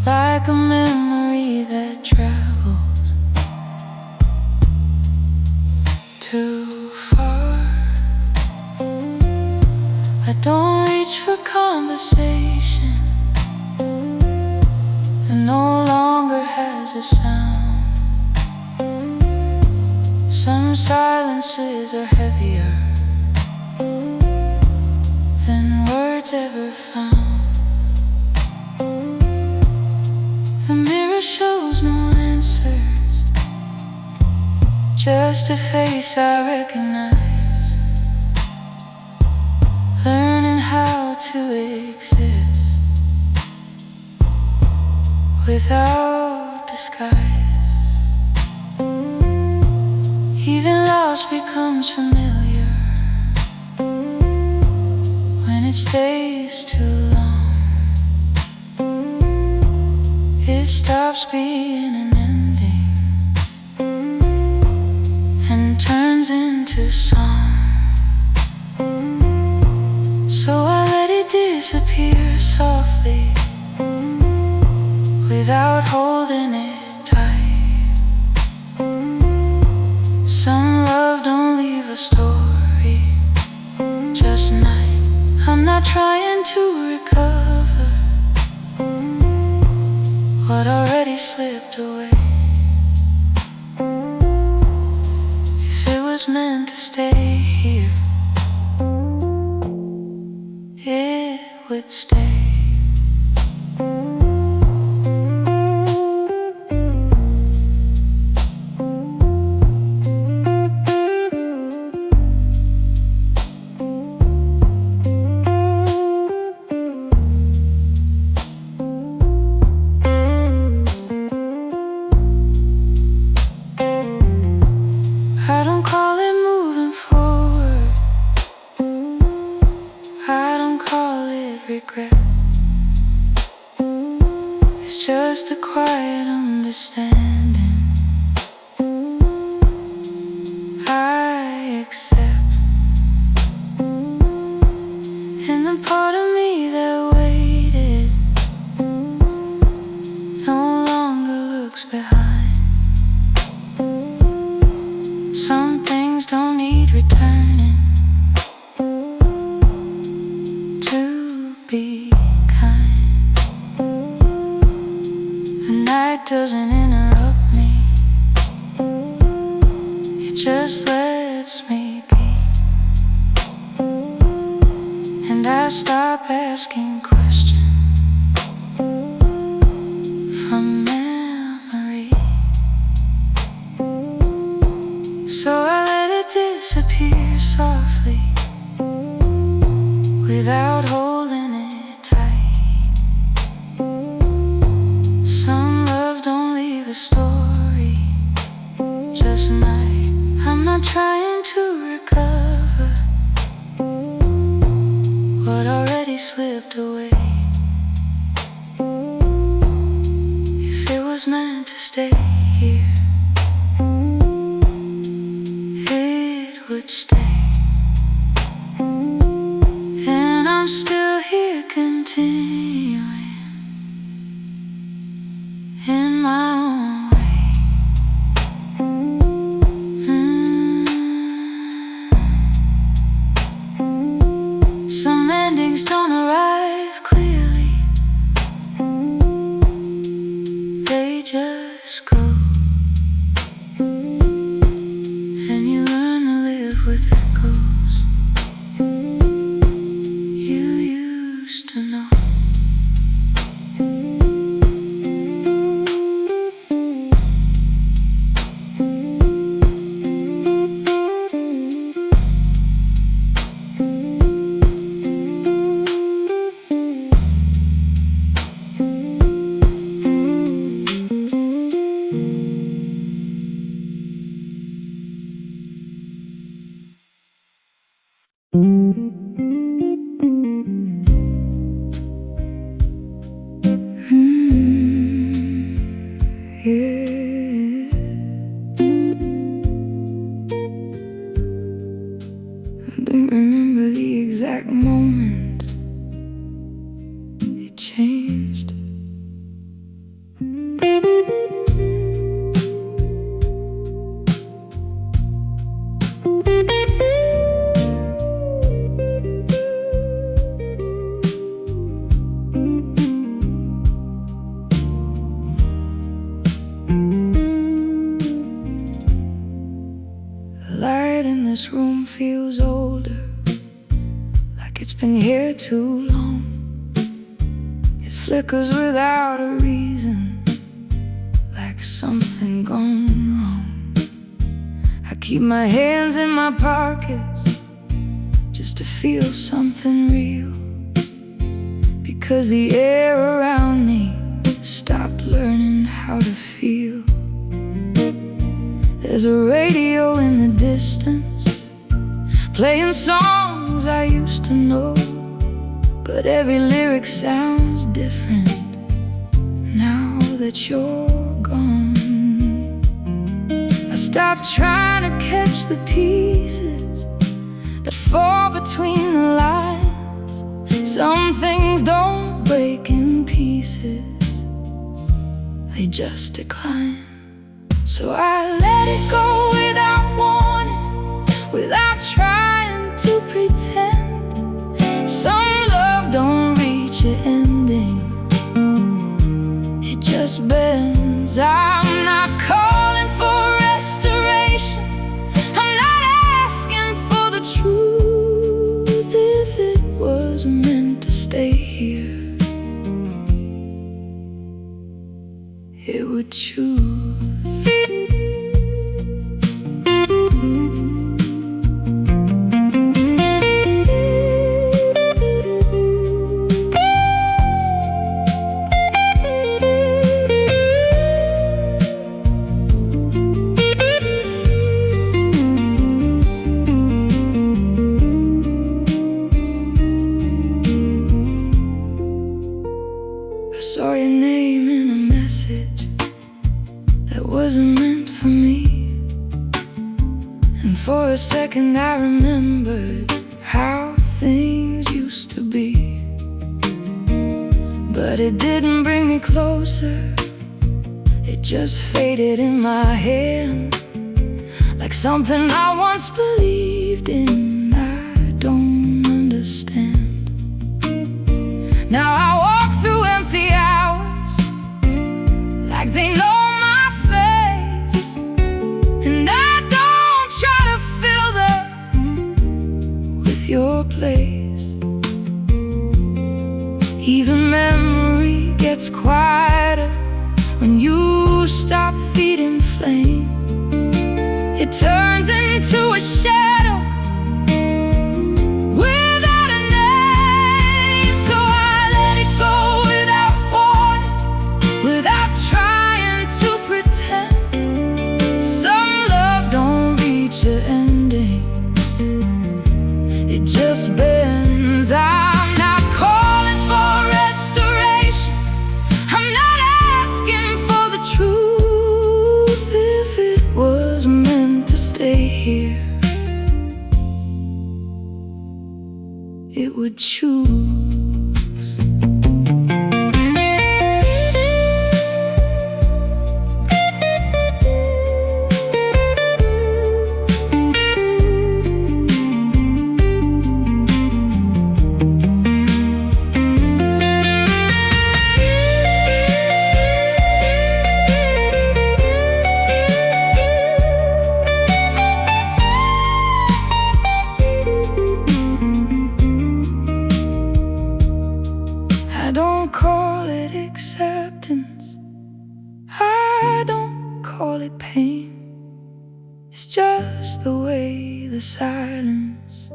like a memory that travels too far. I don't reach for conversation that no longer has a sound. Some silences are heavier than words ever found. The mirror shows no answers, just a face I recognize, learning how to exist without disguise. Even loss becomes familiar when it stays too long. It stops being an ending and turns into song. So I let it disappear softly without holding it tight. Some love don't leave a story, just night. I'm not trying to recover what already slipped away. If it was meant to stay here, it would stay. I don't call it moving forward, I don't call it regret. It's just a quiet understanding I accept. And the part of me that waited no longer looks behind. Some things don't need returning to be kind. The night doesn't interrupt me, it just lets me be. And I stop asking questions from memory. So I let it disappear softly without holding it tight. Some love don't leave a story, just night. I'm not trying to recover what already slipped away. If it was meant to stay here, it would stay. And I'm still here continuing in my own way. Some endings don't arrive clearly, they just go, and you learn to live with echoes you used to know. I don't remember the exact moment it changed. The light in this room feels older, like it's been here too long. It flickers without a reason, like something gone wrong. I keep my hands in my pockets just to feel something real, because the air around me stopped learning how to feel. There's a radio in the distance, playing songs I used to know, but every lyric sounds different now that you're gone. I stopped trying to catch the pieces that fall between the lines. Some things don't break in pieces, they just decline. So I let it go without warning, without trying to pretend. Some love don't reach an ending, it just bends. I'm not calling for restoration, I'm not asking for the truth. If it was meant to stay here, it would choose. I saw your name in a message that wasn't meant for me, and for a second I remembered how things used to be. But it didn't bring me closer, it just faded in my hand, like something I once believed in. I don't understand. Now I walk through empty hours like they know my face, and I don't try to fill them with your place. Even memory gets quieter when you stop feeding flame. It turns into a shadow without a name. So I let it go without warning, without trying to pretend. Some love don't reach it would choose. I don't call it acceptance, I don't call it pain. It's just the way the silence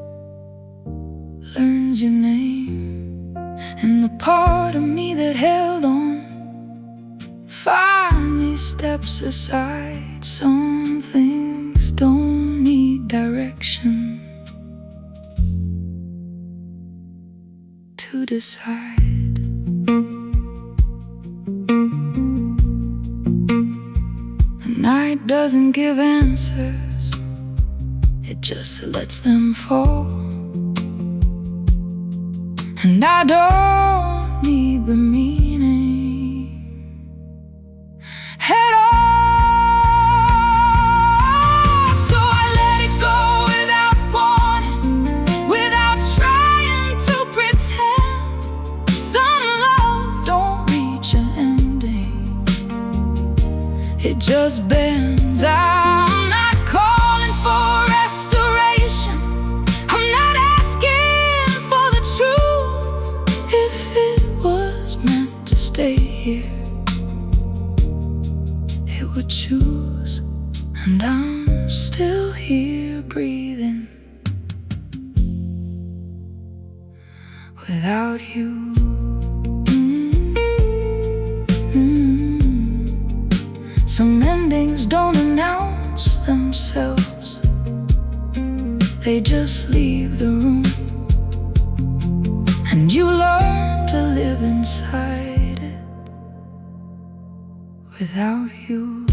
learns your name. And the part of me that held on finally steps aside. Some things don't need direction to decide. The night doesn't give answers, it just lets them fall. And I don't need the meaning at all. So I let it go without warning, without trying to pretend. Some love don't reach an ending, it just bends. I'm not calling for restoration, I'm not asking for the truth. If it was meant to stay here, it would choose. And I'm still here breathing without you. Some endings don't announce themselves, they just leave the room. And you learn to live inside it without you.